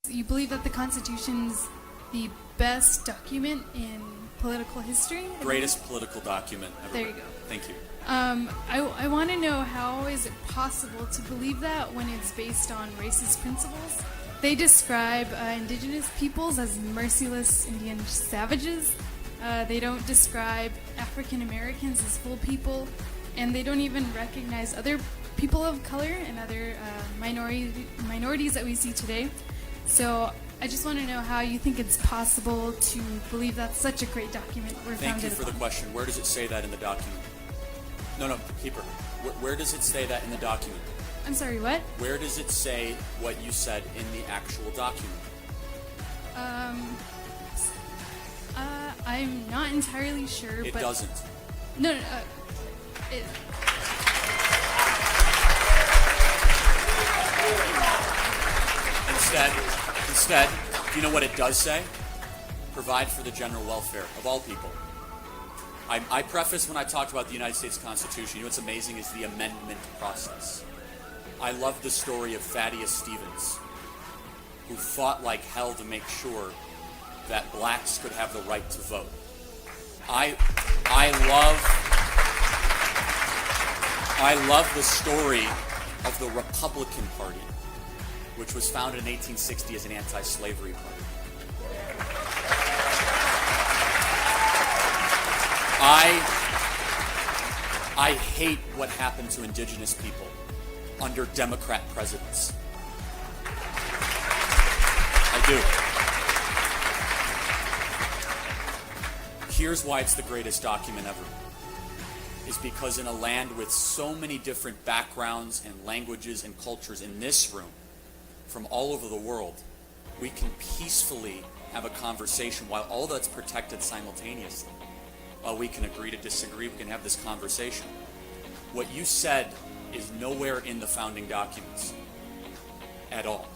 You believe that the Constitution's the best document in political history? Greatest political document ever. There you go. Thank you. I want to know, how is it possible to believe that when it's based on racist principles? They describe indigenous peoples as merciless Indian savages. They don't describe African Americans as full people, and they don't even recognize other people of color and other minorities that we see today. So I just want to know how you think it's possible to believe that's such a great document we're Thank you founded for the upon. question. Where does it say that in the document? No, keep her. Where does it say that in the document? I'm sorry, what? Where does it say what you said in the actual document? I'm not entirely sure, It but... doesn't. No, Instead, do you know what it does say? Provide for the general welfare of all people. I prefaced when I talked about the United States Constitution, you know what's amazing is the amendment process. I love the story of Thaddeus Stevens, who fought like hell to make sure that blacks could have the right to vote. I love the story of the Republican Party, which was founded in 1860 as an anti-slavery party. I hate what happened to indigenous people under Democrat presidents. I do. Here's why it's the greatest document ever. Is because in a land with so many different backgrounds and languages and cultures in this room, from all over the world, we can peacefully have a conversation while all that's protected simultaneously. While we can agree to disagree, we can have this conversation. What you said is nowhere in the founding documents at all.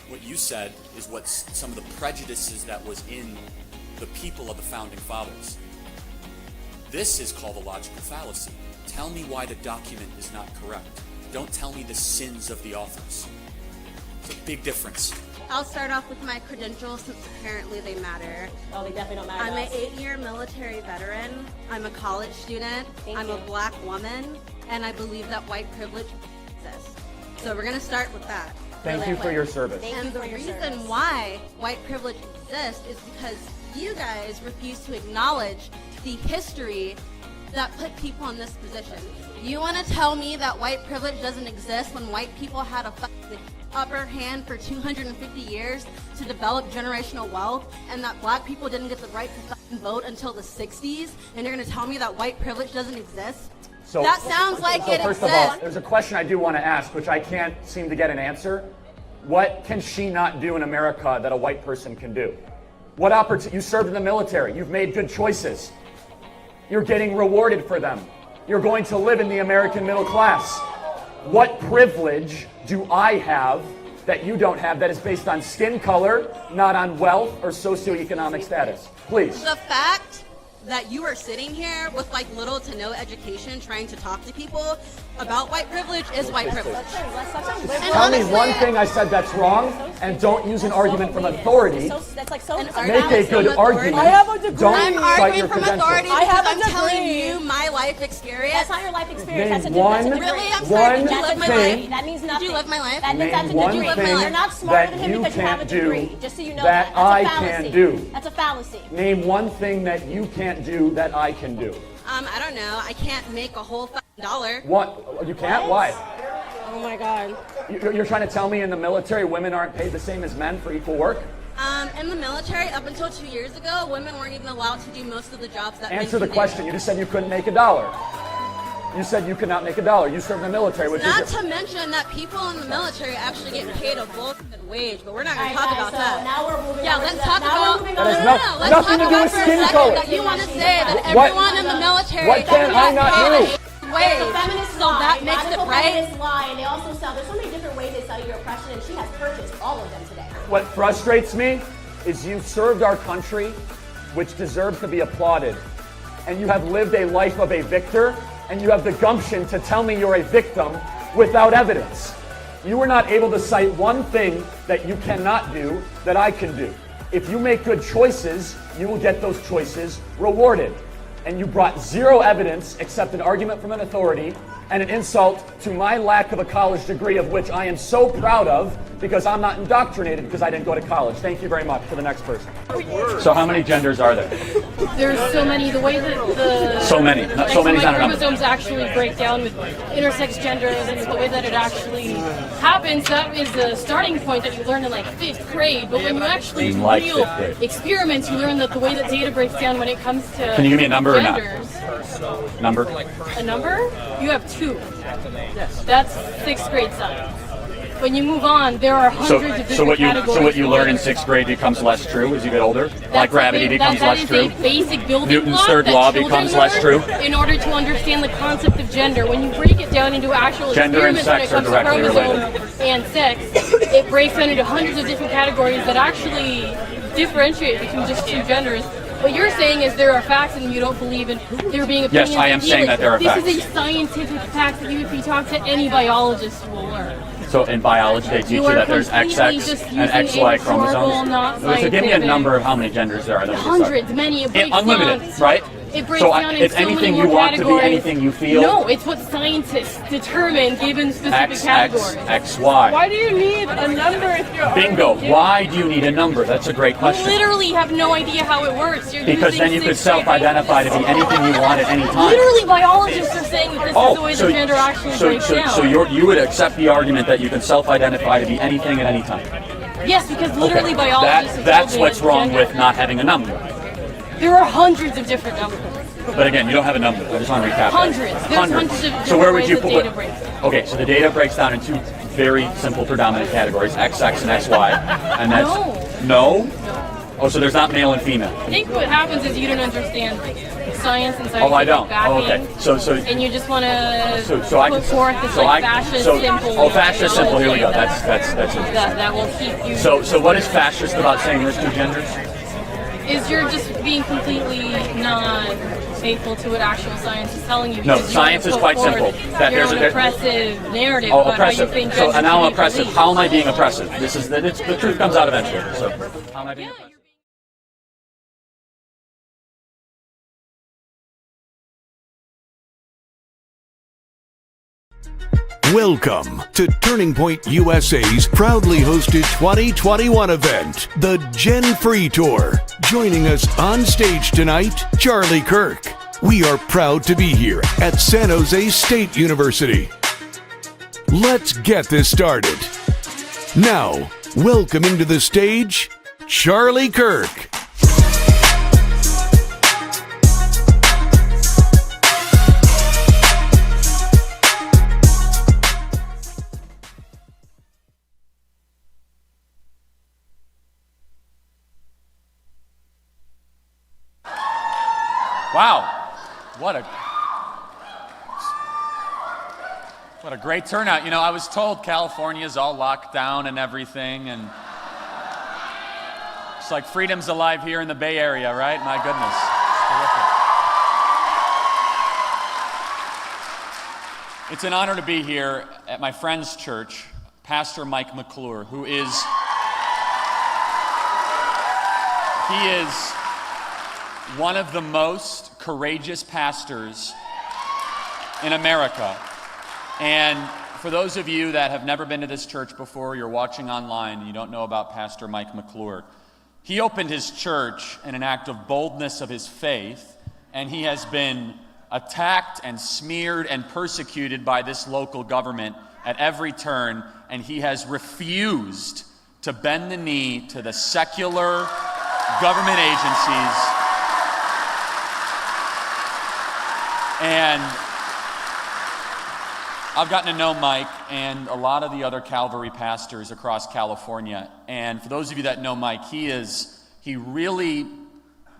What you said is what some of the prejudices that was in the people of the founding fathers. This is called a logical fallacy. Tell me why the document is not correct. Don't tell me the sins of the authors. It's a big difference. I'll start off with my credentials since apparently they matter. Oh, they definitely don't matter. I'm an 8-year military veteran. I'm a college student. I'm a black woman, and I believe that white privilege exists. So we're going to start with that. Thank you for your service. And the reason why white privilege exists is because you guys refuse to acknowledge the history that put people in this position. You want to tell me that white privilege doesn't exist when white people had a upper hand for 250 years to develop generational wealth, and that black people didn't get the right to vote until the 60s, and you're going to tell me that white privilege doesn't exist? So, that sounds like it first exists. of all, there's a question I do want to ask, which I can't seem to get an answer. What can she not do in America that a white person can do? What opportunity? You served in the military. You've made good choices. You're getting rewarded for them. You're going to live in the American middle class. What privilege do I have that you don't have that is based on skin color, not on wealth or socioeconomic status? Please. The fact that you are sitting here with like little to no education trying to talk to people about white privilege is white privilege. Tell me one thing I said that's wrong, and don't use an argument from authority. Make a good argument. I have a degree. I'm arguing from authority I have because a I'm telling degree. you my life experience. That's not your life experience. Name That's a one- degree. Really? I'm sorry. Did you live my thing- life? That means nothing. Did you live my life? That means that's a Name one degree. thing You're not smarter that than him you because you have a can't do degree. Just so you know that That's I a fallacy. can do. That's a fallacy. Name one thing that you can't do that I can do. I don't know. I can't make a whole $1. What? You can't? Why? Oh my God. You're trying to tell me in the military women aren't paid the same as men for equal work? In the military, up until 2 years ago, women weren't even allowed to do most of the jobs that men Answer the can question. You just said you couldn't make $1. You said you could not make $1. You served in the military, which Not is to mention that people in the military actually get paid a bullshit wage, but we're not going to All talk right, about guys, so that. now we're moving Yeah, on. let's talk Now we're about. moving That on. has Let's nothing talk to do about with for a skin second color. that you want to say that What- everyone in the military. what can I not do? Wage. The feminists So lie. that makes it Radical right. feminists lie, and they also sell. There's so many different ways they sell your oppression, and she has purchased all of them today. What frustrates me is you served our country, which deserves to be applauded, and you have lived a life of a victor, and you have the gumption to tell me you're a victim without evidence. You were not able to cite one thing that you cannot do that I can do. If you make good choices, you will get those choices rewarded. And you brought zero evidence except an argument from an authority and an insult to my lack of a college degree, of which I am so proud of, because I'm not indoctrinated because I didn't go to college. Thank you very much. For the next person. So how many genders are there? There's so many. The way that the So many. So many is not enough. chromosomes actually break down with intersex genders and the way that it actually happens, that is a starting point that you learn in like 5th grade. But when you actually do Like real 5th grade. experiments, you learn that the way that data breaks down when it comes to Can you give me a number or not? genders. Number? A number? You have 2. That's 6th grade science. When you move on, there are hundreds of different categories. So what you learn in 6th grade becomes less true as you get older? Like gravity becomes less true? That is a basic building Newton's block third that law children becomes less true? learn in order to understand the concept of gender. When you break it down into actual Gender and experiments when it sex are comes to directly chromosome and sex, it breaks down into hundreds of different categories that actually differentiate between just 2 genders. What you're saying is there are facts and you don't believe in there being opinions. Yes, I am and saying that there are facts. This is a scientific fact that you, if you talk to any biologist, you will learn. So in biology, they teach you are that there's completely XX just and using XY historical, chromosomes. not So give me a scientific. number of how many genders there are. that we can Hundreds, start. many. It breaks Unlimited, down, right? It breaks So down in it's so many anything more you want to be, categories. anything you feel. No, it's what scientists determine given specific categories. XY. Why do you need a number if you're Bingo. already Why do you need a number? That's a great You question. literally have no idea how it works. You're Because using then you could 6th grade self-identify to be anything you want at any time. Literally, biologists are saying that this is the way the gender actually breaks down. So you would accept the argument that you can self-identify to be anything at any time. Yes, because literally biologists have That's told me what's that wrong gender- with not having a number. There are hundreds of different numbers. But again, you don't have a number. I just want to recap. Hundreds. There's hundreds of different So where would ways you that put data breaks down. Okay, so the data breaks down into 2 very simple predominant categories, XX and XY. And that's No? Oh, so there's not male and female. I think what happens is you don't understand science and scientific Oh, I don't. backing. Oh, okay. So And you just want to so I put can forth this fascist simple. Oh, fascist simple. Here we go. ideology That's it. that will keep you. So what is fascist about saying there's 2 genders? Is you're just being completely not faithful to what actual science is telling you. No, because you science wanna is put quite forward simple. That your there's own a oppressive narrative Oh, about oppressive. how you think So gender and now I'm should be oppressive. believed. How am I being oppressive? The truth comes out eventually. So how am I being oppressive? Welcome to Turning Point USA's proudly hosted 2021 event, the Gen Free Tour. Joining us on stage tonight, Charlie Kirk. We are proud to be here at San Jose State University. Let's get this started. Now, welcoming to the stage, Charlie Kirk. Wow, what a great turnout. You know, I was told California's all locked down and everything, and it's like freedom's alive here in the Bay Area, right? My goodness, it's terrific. It's an honor to be here at my friend's church, Pastor Mike McClure, who is one of the most courageous pastors in America. And for those of you that have never been to this church before, you're watching online, and you don't know about Pastor Mike McClure, he opened his church in an act of boldness of his faith, and he has been attacked and smeared and persecuted by this local government at every turn, and he has refused to bend the knee to the secular government agencies. And I've gotten to know Mike and a lot of the other Calvary pastors across California. And for those of you that know Mike, he really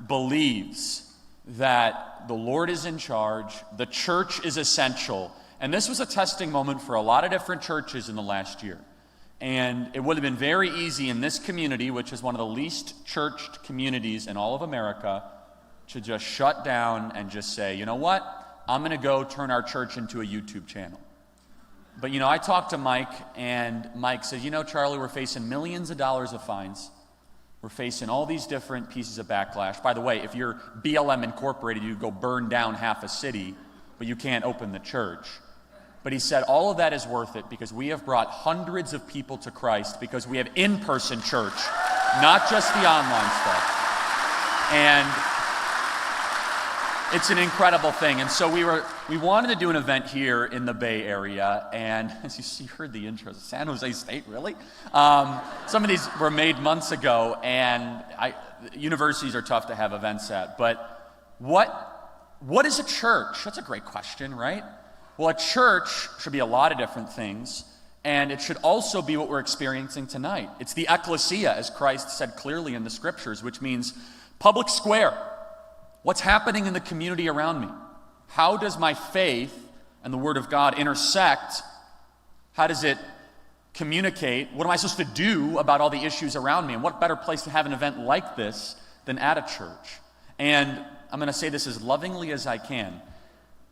believes that the Lord is in charge, the church is essential. And this was a testing moment for a lot of different churches in the last year. And it would have been very easy in this community, which is one of the least churched communities in all of America, to just shut down and just say, you know what? I'm going to go turn our church into a YouTube channel. But, I talked to Mike, and Mike said, Charlie, we're facing millions of dollars of fines. We're facing all these different pieces of backlash. By the way, if you're BLM Incorporated, you go burn down half a city, but you can't open the church. But he said all of that is worth it because we have brought hundreds of people to Christ because we have in-person church, not just the online stuff. And it's an incredible thing. And so we wanted to do an event here in the Bay Area, and as you heard the intro, San Jose State, really? Some of these were made months ago, and universities are tough to have events at. But what is a church? That's a great question, right? Well, a church should be a lot of different things, and it should also be what we're experiencing tonight. It's the ecclesia, as Christ said clearly in the scriptures, which means public square. What's happening in the community around me? How does my faith and the Word of God intersect? How does it communicate? What am I supposed to do about all the issues around me? And what better place to have an event like this than at a church? And I'm going to say this as lovingly as I can.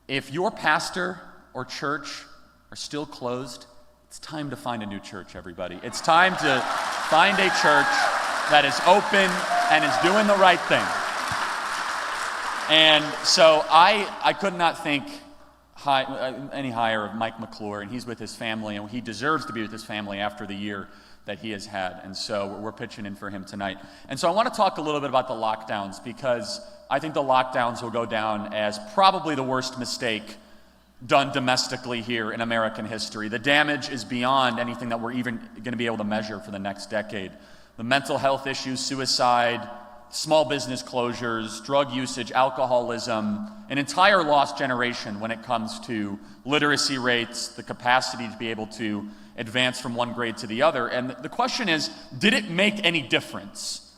If your pastor or church are still closed, it's time to find a new church, everybody. It's time to find a church that is open and is doing the right thing. And so I could not think any higher of Mike McClure, and he's with his family, and he deserves to be with his family after the year that he has had. And so we're pitching in for him tonight. And so I want to talk a little bit about the lockdowns, because I think the lockdowns will go down as probably the worst mistake done domestically here in American history. The damage is beyond anything that we're even going to be able to measure for the next decade. The mental health issues, suicide, small business closures, drug usage, alcoholism, an entire lost generation when it comes to literacy rates, the capacity to be able to advance from one grade to the other. And the question is, did it make any difference?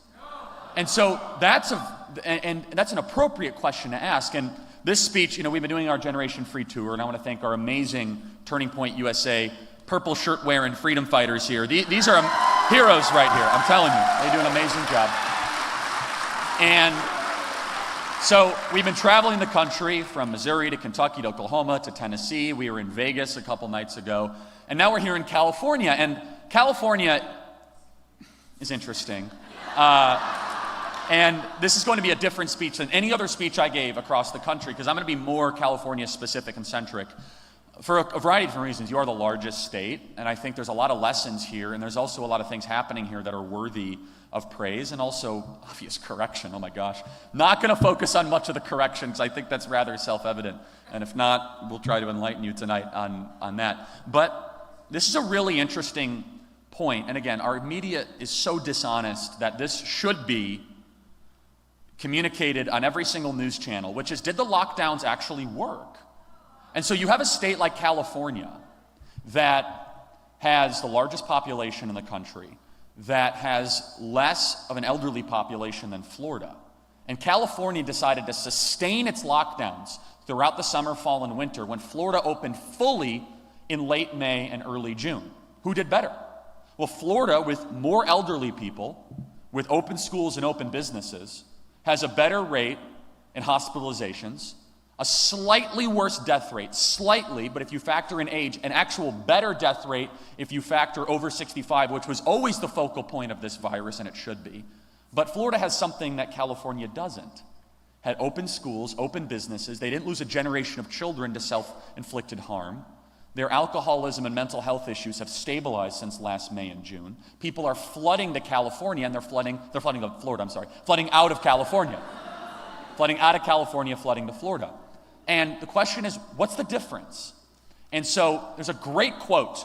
And so that's an appropriate question to ask. And this speech, we've been doing our Generation Free tour, and I want to thank our amazing Turning Point USA purple shirt wearing freedom fighters here. These are heroes right here, I'm telling you. They do an amazing job. And so we've been traveling the country from Missouri to Kentucky to Oklahoma to Tennessee. We were in Vegas a couple nights ago. And now we're here in California. And California is interesting. And this is going to be a different speech than any other speech I gave across the country, because I'm going to be more California specific and centric. For a variety of different reasons. You are the largest state, and I think there's a lot of lessons here, and there's also a lot of things happening here that are worthy of praise, and also obvious correction. Oh my gosh. Not going to focus on much of the correction, because I think that's rather self-evident. And if not, we'll try to enlighten you tonight on that. But this is a really interesting point. And again, our media is so dishonest that this should be communicated on every single news channel, which is, did the lockdowns actually work? And so you have a state like California that has the largest population in the country, that has less of an elderly population than Florida. And California decided to sustain its lockdowns throughout the summer, fall, and winter when Florida opened fully in late May and early June. Who did better? Well, Florida, with more elderly people, with open schools and open businesses, has a better rate in hospitalizations, a slightly worse death rate, slightly, but if you factor in age, an actual better death rate if you factor over 65, which was always the focal point of this virus, and it should be. But Florida has something that California doesn't. Had open schools, open businesses. They didn't lose a generation of children to self-inflicted harm. Their alcoholism and mental health issues have stabilized since last May and June. People are flooding to California, and they're flooding to Florida, flooding out of California. Flooding out of California, flooding to Florida. And the question is, what's the difference? And so there's a great quote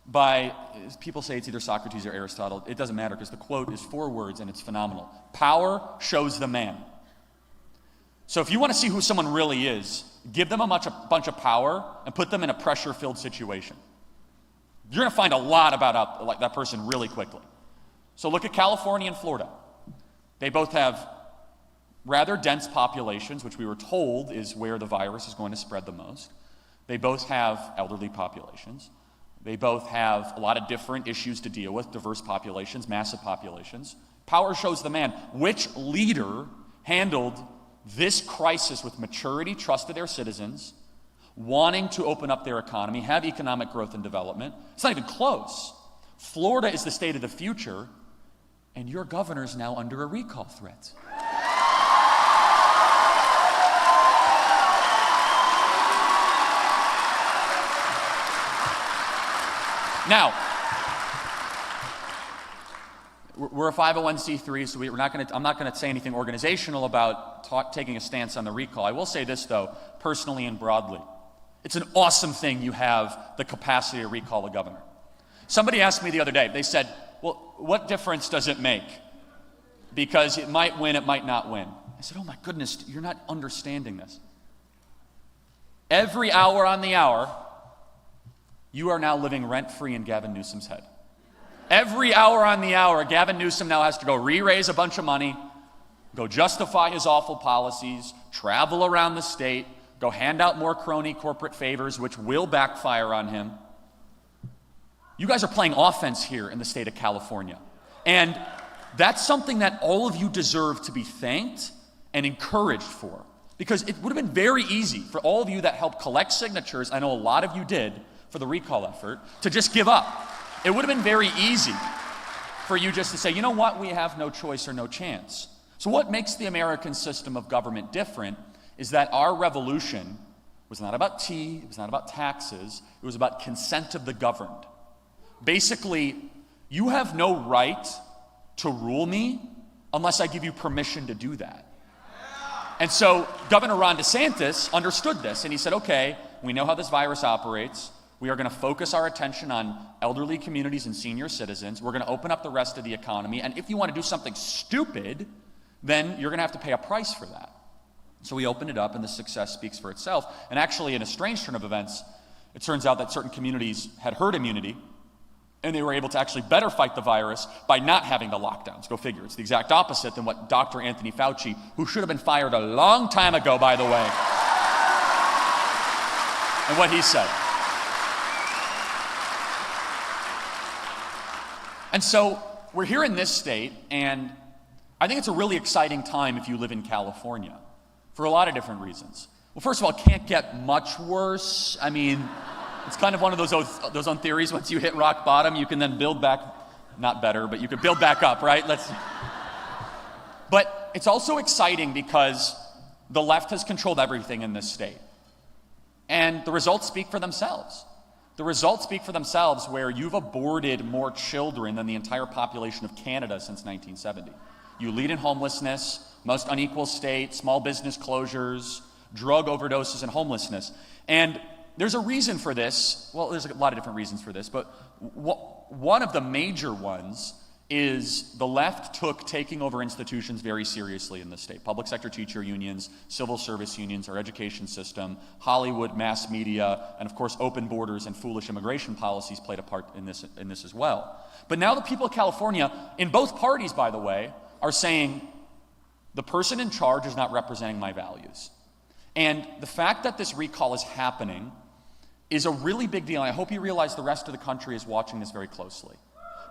by, people say it's either Socrates or Aristotle. It doesn't matter, because the quote is 4 words and it's phenomenal. Power shows the man. So if you want to see who someone really is, give them a bunch of power and put them in a pressure-filled situation. You're going to find a lot about that person really quickly. So look at California and Florida. They both have rather dense populations, which we were told is where the virus is going to spread the most. They both have elderly populations. They both have a lot of different issues to deal with, diverse populations, massive populations. Power shows the man. Which leader handled this crisis with maturity, trusted their citizens, wanting to open up their economy, have economic growth and development. It's not even close. Florida is the state of the future, and your governor is now under a recall threat. Now, we're a 501c3, so I'm not going to say anything organizational about taking a stance on the recall. I will say this, though, personally and broadly. It's an awesome thing you have the capacity to recall a governor. Somebody asked me the other day, they said, well, what difference does it make? Because it might win, it might not win. I said, oh my goodness, you're not understanding this. Every hour on the hour, you are now living rent-free in Gavin Newsom's head. Every hour on the hour, Gavin Newsom now has to go re-raise a bunch of money, go justify his awful policies, travel around the state, go hand out more crony corporate favors, which will backfire on him. You guys are playing offense here in the state of California. And that's something that all of you deserve to be thanked and encouraged for. Because it would have been very easy for all of you that helped collect signatures, I know a lot of you did, for the recall effort, to just give up. It would have been very easy for you just to say, you know what, we have no choice or no chance. So what makes the American system of government different is that our revolution was not about tea, it was not about taxes, it was about consent of the governed. Basically, you have no right to rule me unless I give you permission to do that. And so Governor Ron DeSantis understood this, and he said, okay, we know how this virus operates. We are going to focus our attention on elderly communities and senior citizens. We're going to open up the rest of the economy. And if you want to do something stupid, then you're going to have to pay a price for that. So we opened it up, and the success speaks for itself. And actually, in a strange turn of events, it turns out that certain communities had herd immunity, and they were able to actually better fight the virus by not having the lockdowns. Go figure. It's the exact opposite than what Dr. Anthony Fauci, who should have been fired a long time ago, by the way, and what he said. And so we're here in this state, and I think it's a really exciting time if you live in California for a lot of different reasons. Well, first of all, it can't get much worse. I mean, it's kind of one of those own theories. Once you hit rock bottom, you can then build back, not better, but you can build back up, right? But it's also exciting because the left has controlled everything in this state. And the results speak for themselves. The results speak for themselves where you've aborted more children than the entire population of Canada since 1970. You lead in homelessness, most unequal state, small business closures, drug overdoses, and homelessness. And there's a reason for this. Well, there's a lot of different reasons for this, but one of the major ones is the left took taking over institutions very seriously in this state. Public sector teacher unions, civil service unions, our education system, Hollywood, mass media, and of course open borders and foolish immigration policies played a part in this as well. But now the people of California, in both parties by the way, are saying the person in charge is not representing my values. And the fact that this recall is happening is a really big deal, and I hope you realize the rest of the country is watching this very closely.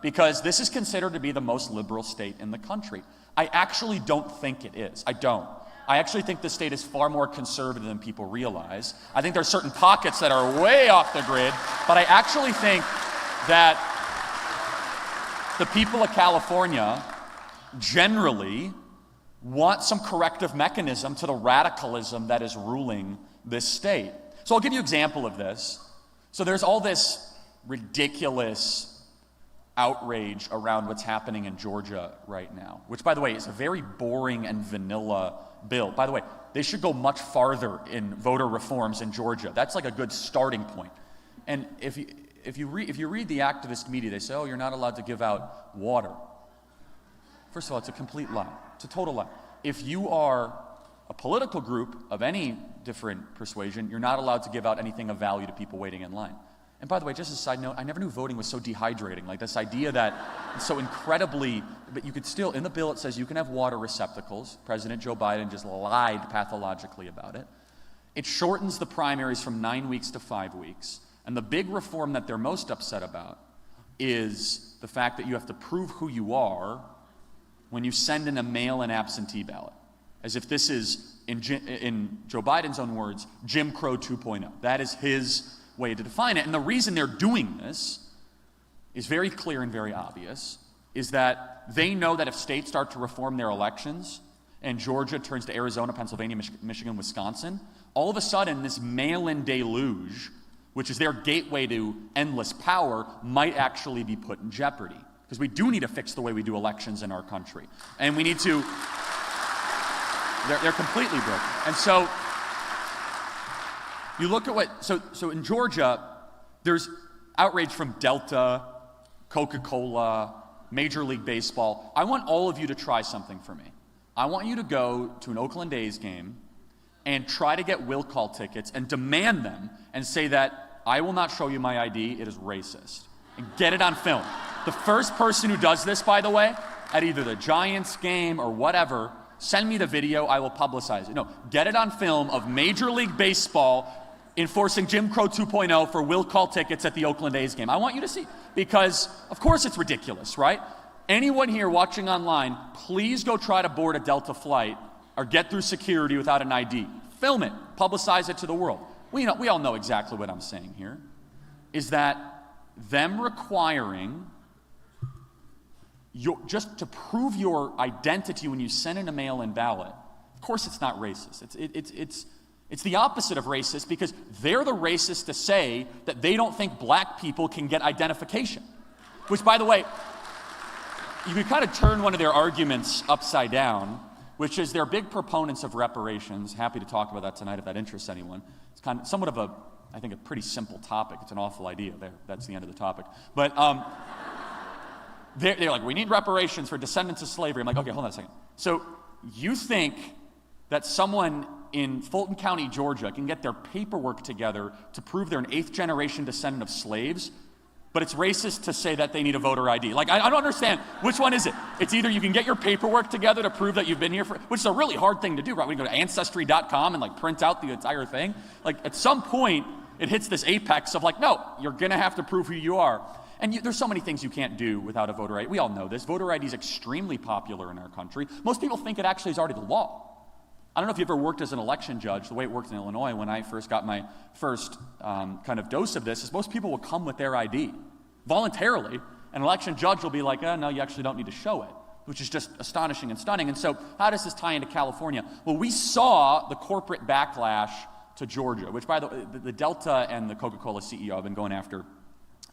Because this is considered to be the most liberal state in the country. I actually don't think it is. I don't. I actually think the state is far more conservative than people realize. I think there are certain pockets that are way off the grid, but I actually think that the people of California generally want some corrective mechanism to the radicalism that is ruling this state. So I'll give you an example of this. So there's all this ridiculous outrage around what's happening in Georgia right now, which, by the way, is a very boring and vanilla bill. By the way, they should go much farther in voter reforms in Georgia. That's like a good starting point. And if you read the activist media, they say, oh, you're not allowed to give out water. First of all, it's a complete lie. It's a total lie. If you are a political group of any different persuasion, you're not allowed to give out anything of value to people waiting in line. And by the way, just as a side note, I never knew voting was so dehydrating. Like this idea that it's so incredibly, but you could still, in the bill it says you can have water receptacles. President Joe Biden just lied pathologically about it. It shortens the primaries from 9 weeks to 5 weeks. And the big reform that they're most upset about is the fact that you have to prove who you are when you send in a mail-in absentee ballot. as if this is, in Joe Biden's own words, Jim Crow 2.0. That is his way to define it. And the reason they're doing this is very clear and very obvious, is that they know that if states start to reform their elections, and Georgia turns to Arizona, Pennsylvania, Michigan, Wisconsin, all of a sudden this mail-in deluge, which is their gateway to endless power, might actually be put in jeopardy. Because we do need to fix the way we do elections in our country. And we need to, they're completely broken. And so, you look at what, so in Georgia, there's outrage from Delta, Coca-Cola, Major League Baseball. I want all of you to try something for me. I want you to go to an Oakland A's game and try to get will call tickets and demand them and say that I will not show you my ID, it is racist. And get it on film. The first person who does this, by the way, at either the Giants game or whatever, send me the video, I will publicize it. No, get it on film of Major League Baseball enforcing Jim Crow 2.0 for will call tickets at the Oakland A's game. I want you to see, because of course it's ridiculous, right? Anyone here watching online, please go try to board a Delta flight or get through security without an ID. Film it, publicize it to the world. We all know exactly what I'm saying here, is that them requiring just to prove your identity when you send in a mail-in ballot. Of course it's not racist. It's the opposite of racist, because they're the racist to say that they don't think black people can get identification. Which, by the way, you can kind of turn one of their arguments upside down, which is they're big proponents of reparations. Happy to talk about that tonight if that interests anyone. It's kind of somewhat of I think a pretty simple topic. It's an awful idea there. That's the end of the topic. But they're like, we need reparations for descendants of slavery. I'm like, okay, hold on a second. So you think that someone in Fulton County, Georgia, can get their paperwork together to prove they're an 8th generation descendant of slaves, but it's racist to say that they need a voter ID. Like, I don't understand. Which one is it? It's either you can get your paperwork together to prove that you've been here which is a really hard thing to do, right? We can go to Ancestry.com and print out the entire thing. At some point, it hits this apex of no, you're gonna have to prove who you are. And there's so many things you can't do without a voter ID. We all know this. Voter ID is extremely popular in our country. Most people think it actually is already the law. I don't know if you ever worked as an election judge. The way it worked in Illinois when I first got my first kind of dose of this is most people will come with their ID voluntarily. An election judge will be like, oh, no, you actually don't need to show it, which is just astonishing and stunning. And so how does this tie into California? Well, we saw the corporate backlash to Georgia, which, by the way, the Delta and the Coca-Cola CEO have been going after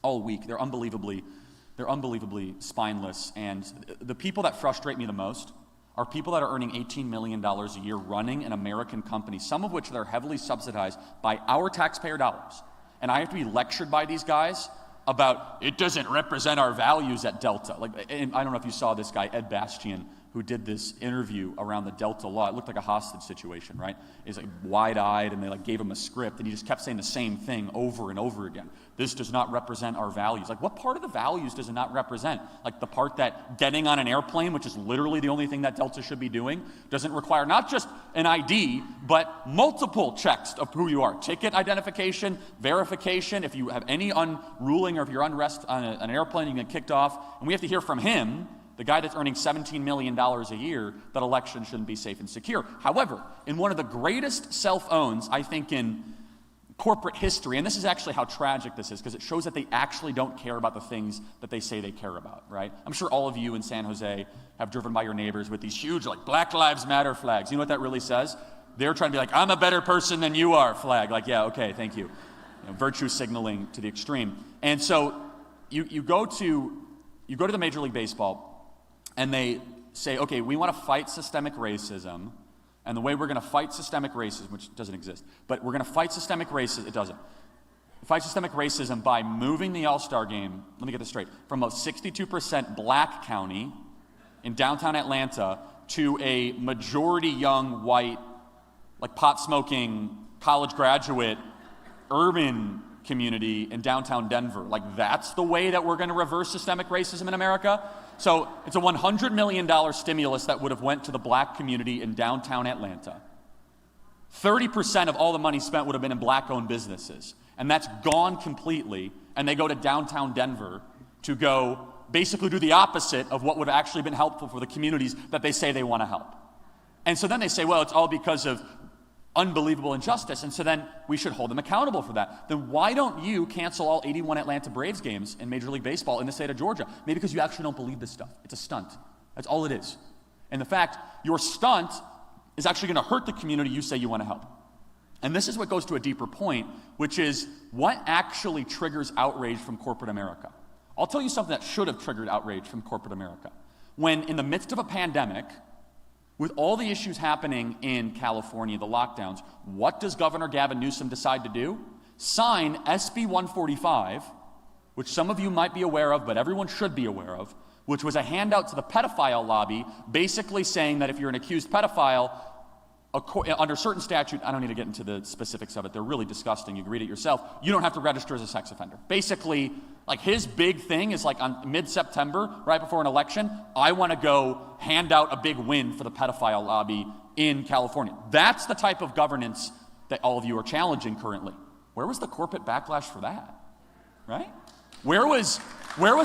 all week. They're unbelievably spineless. And the people that frustrate me the most are people that are earning $18 million a year running an American company, some of which they're heavily subsidized by our taxpayer dollars. And I have to be lectured by these guys about it doesn't represent our values at Delta. And I don't know if you saw this guy, Ed Bastian, who did this interview around the Delta law. It looked like a hostage situation, right? He's wide-eyed, and they gave him a script, and he just kept saying the same thing over and over again. This does not represent our values. What part of the values does it not represent? The part that getting on an airplane, which is literally the only thing that Delta should be doing, doesn't require not just an ID, but multiple checks of who you are. Ticket identification, verification. If you have any unruling or if you're unrest on an airplane, you get kicked off. And we have to hear from him, the guy that's earning $17 million a year, that elections shouldn't be safe and secure. However, in one of the greatest self-owns, I think, in corporate history, and this is actually how tragic this is, because it shows that they actually don't care about the things that they say they care about, right? I'm sure all of you in San Jose have driven by your neighbors with these huge, Black Lives Matter flags. You know what that really says? They're trying to be I'm a better person than you are flag. Yeah, okay, thank you. Virtue signaling to the extreme. And so you go to the Major League Baseball, and they say, okay, we want to fight systemic racism, and the way we're going to fight systemic racism, which doesn't exist, but we're going to fight systemic racism, it doesn't. Fight systemic racism by moving the All-Star game, let me get this straight, from a 62% black county in downtown Atlanta to a majority young white, pot-smoking, college graduate, urban community in downtown Denver. That's the way that we're going to reverse systemic racism in America? So it's a $100 million stimulus that would have went to the black community in downtown Atlanta. 30% of all the money spent would have been in black-owned businesses. And that's gone completely, and they go to downtown Denver to go basically do the opposite of what would have actually been helpful for the communities that they say they want to help. And so then they say, well, it's all because of unbelievable injustice, and so then we should hold them accountable for that. Then why don't you cancel all 81 Atlanta Braves games in Major League Baseball in the state of Georgia? Maybe because you actually don't believe this stuff. It's a stunt. That's all it is. And the fact, your stunt is actually going to hurt the community you say you want to help. And this is what goes to a deeper point, which is what actually triggers outrage from corporate America. I'll tell you something that should have triggered outrage from corporate America. When in the midst of a pandemic, with all the issues happening in California, the lockdowns, what does Governor Gavin Newsom decide to do? Sign SB 145, which some of you might be aware of, but everyone should be aware of, which was a handout to the pedophile lobby, basically saying that if you're an accused pedophile, under certain statute, I don't need to get into the specifics of it, they're really disgusting, you can read it yourself, you don't have to register as a sex offender. Basically, like his big thing is like on mid-September, right before an election, I want to go hand out a big win for the pedophile lobby in California. That's the type of governance that all of you are challenging currently. Where was the corporate backlash for that, right? Where are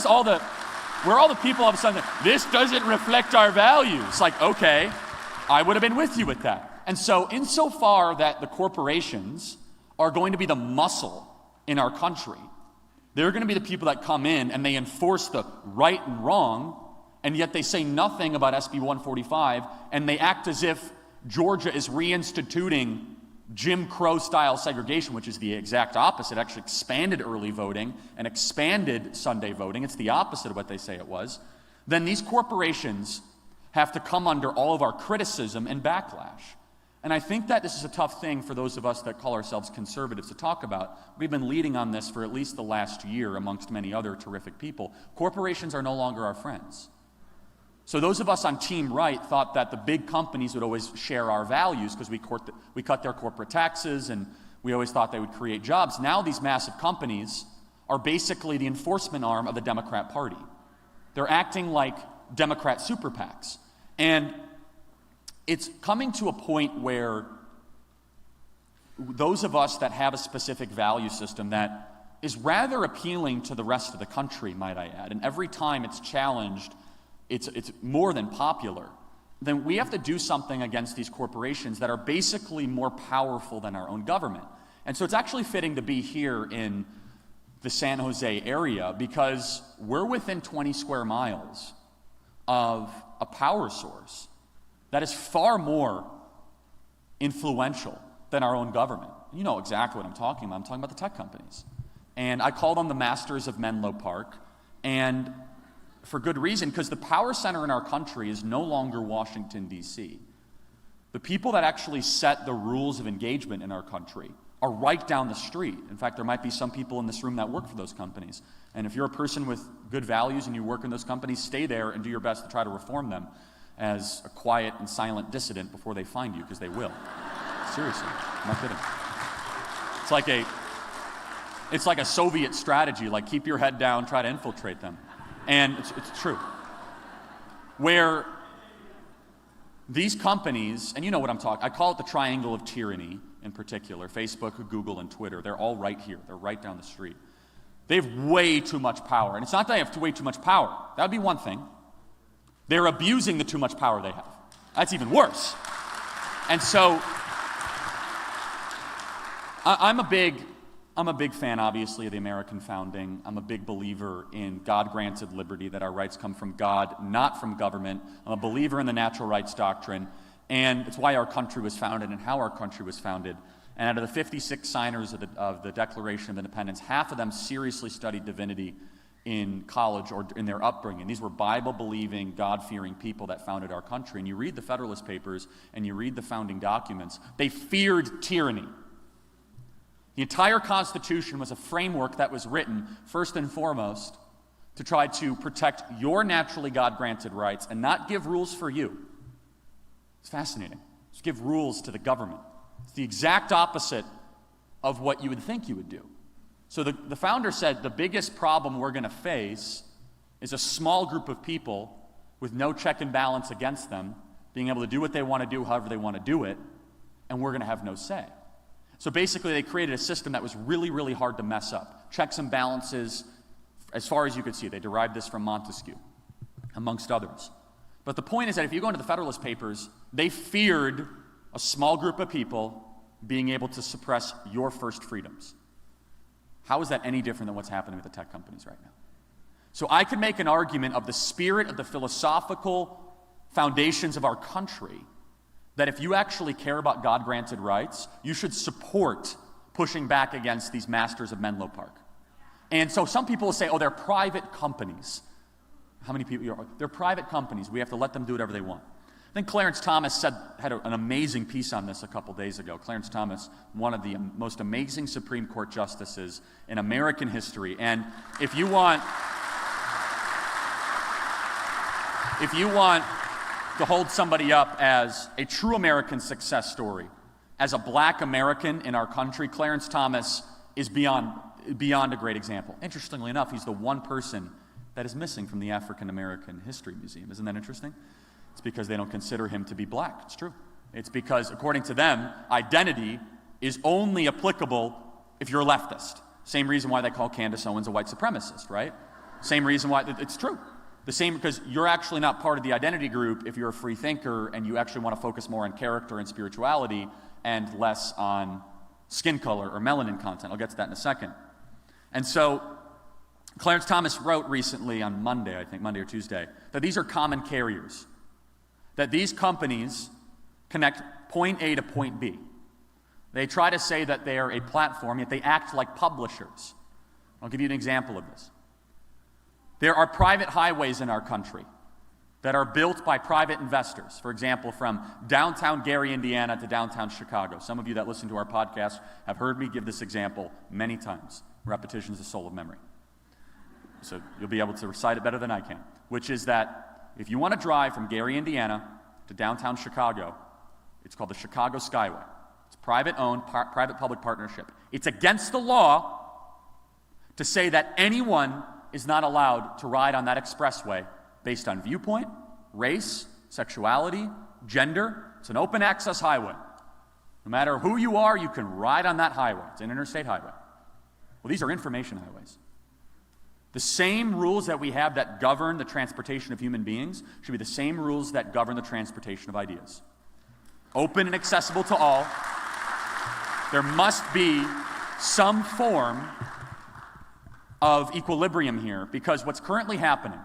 all the people all of a sudden, this doesn't reflect our values? Like, okay, I would have been with you with that. And so insofar that the corporations are going to be the muscle in our country, they're going to be the people that come in and they enforce the right and wrong, and yet they say nothing about SB 145, and they act as if Georgia is reinstituting Jim Crow-style segregation, which is the exact opposite, actually expanded early voting and expanded Sunday voting. It's the opposite of what they say it was. Then these corporations have to come under all of our criticism and backlash. And I think that this is a tough thing for those of us that call ourselves conservatives to talk about. We've been leading on this for at least the last year amongst many other terrific people. Corporations are no longer our friends. So those of us on Team Right thought that the big companies would always share our values because we cut their corporate taxes and we always thought they would create jobs. Now these massive companies are basically the enforcement arm of the Democrat Party. They're acting like Democrat super PACs. And it's coming to a point where those of us that have a specific value system that is rather appealing to the rest of the country, might I add, and every time it's challenged, it's more than popular, then we have to do something against these corporations that are basically more powerful than our own government. And so it's actually fitting to be here in the San Jose area because we're within 20 square miles of a power source that is far more influential than our own government. You know exactly what I'm talking about. I'm talking about the tech companies. And I call them the masters of Menlo Park, and for good reason, because the power center in our country is no longer Washington, D.C. The people that actually set the rules of engagement in our country are right down the street. In fact, there might be some people in this room that work for those companies. And if you're a person with good values and you work in those companies, stay there and do your best to try to reform them as a quiet and silent dissident before they find you, because they will. Seriously, I'm not kidding. It's like a Soviet strategy, like keep your head down, try to infiltrate them. And it's true. Where these companies, and you know what I'm talking, I call it the Triangle of Tyranny in particular, Facebook, Google, and Twitter, they're all right here. They're right down the street. They have way too much power. And it's not that they have way too much power. That would be one thing. They're abusing the too much power they have. That's even worse. And so I'm a big fan, obviously, of the American founding. I'm a big believer in God-granted liberty, that our rights come from God, not from government. I'm a believer in the natural rights doctrine, and it's why our country was founded and how our country was founded. And out of the 56 signers of the Declaration of Independence, half of them seriously studied divinity in college or in their upbringing. These were Bible-believing, God-fearing people that founded our country. And you read the Federalist Papers and you read the founding documents, they feared tyranny. The entire Constitution was a framework that was written, first and foremost, to try to protect your naturally God-granted rights and not give rules for you. It's fascinating. Just give rules to the government. It's the exact opposite of what you would think you would do. So the founder said the biggest problem we're going to face is a small group of people with no check and balance against them, being able to do what they want to do however they want to do it, and we're going to have no say. So basically, they created a system that was really, really hard to mess up. Checks and balances, as far as you could see. They derived this from Montesquieu, amongst others. But the point is that if you go into the Federalist Papers, they feared a small group of people being able to suppress your first freedoms. How is that any different than what's happening with the tech companies right now? So I could make an argument of the spirit of the philosophical foundations of our country, that if you actually care about God-granted rights, you should support pushing back against these masters of Menlo Park. And so some people will say, oh, they're private companies. How many people? They're private companies. We have to let them do whatever they want. I think Clarence Thomas had an amazing piece on this a couple days ago. Clarence Thomas, one of the most amazing Supreme Court justices in American history. And if you want to hold somebody up as a true American success story, as a black American in our country, Clarence Thomas is beyond a great example. Interestingly enough, he's the one person that is missing from the African American History Museum. Isn't that interesting? It's because they don't consider him to be black. It's true. It's because, according to them, identity is only applicable if you're a leftist. Same reason why they call Candace Owens a white supremacist, right? Same reason why, it's true. The same, because you're actually not part of the identity group if you're a free thinker and you actually want to focus more on character and spirituality and less on skin color or melanin content. I'll get to that in a second. And so Clarence Thomas wrote recently on Monday, I think, Monday or Tuesday, that these are common carriers, that these companies connect point A to point B. They try to say that they are a platform, yet they act like publishers. I'll give you an example of this. There are private highways in our country that are built by private investors. For example, from downtown Gary, Indiana to downtown Chicago. Some of you that listen to our podcast have heard me give this example many times. Repetition is the soul of memory. So you'll be able to recite it better than I can, which is that if you want to drive from Gary, Indiana to downtown Chicago, it's called the Chicago Skyway. It's private-owned, private-public partnership. It's against the law to say that anyone is not allowed to ride on that expressway based on viewpoint, race, sexuality, gender. It's an open access highway. No matter who you are, you can ride on that highway. It's an interstate highway. Well, these are information highways. The same rules that we have that govern the transportation of human beings should be the same rules that govern the transportation of ideas. Open and accessible to all. There must be some form of equilibrium here, because what's currently happening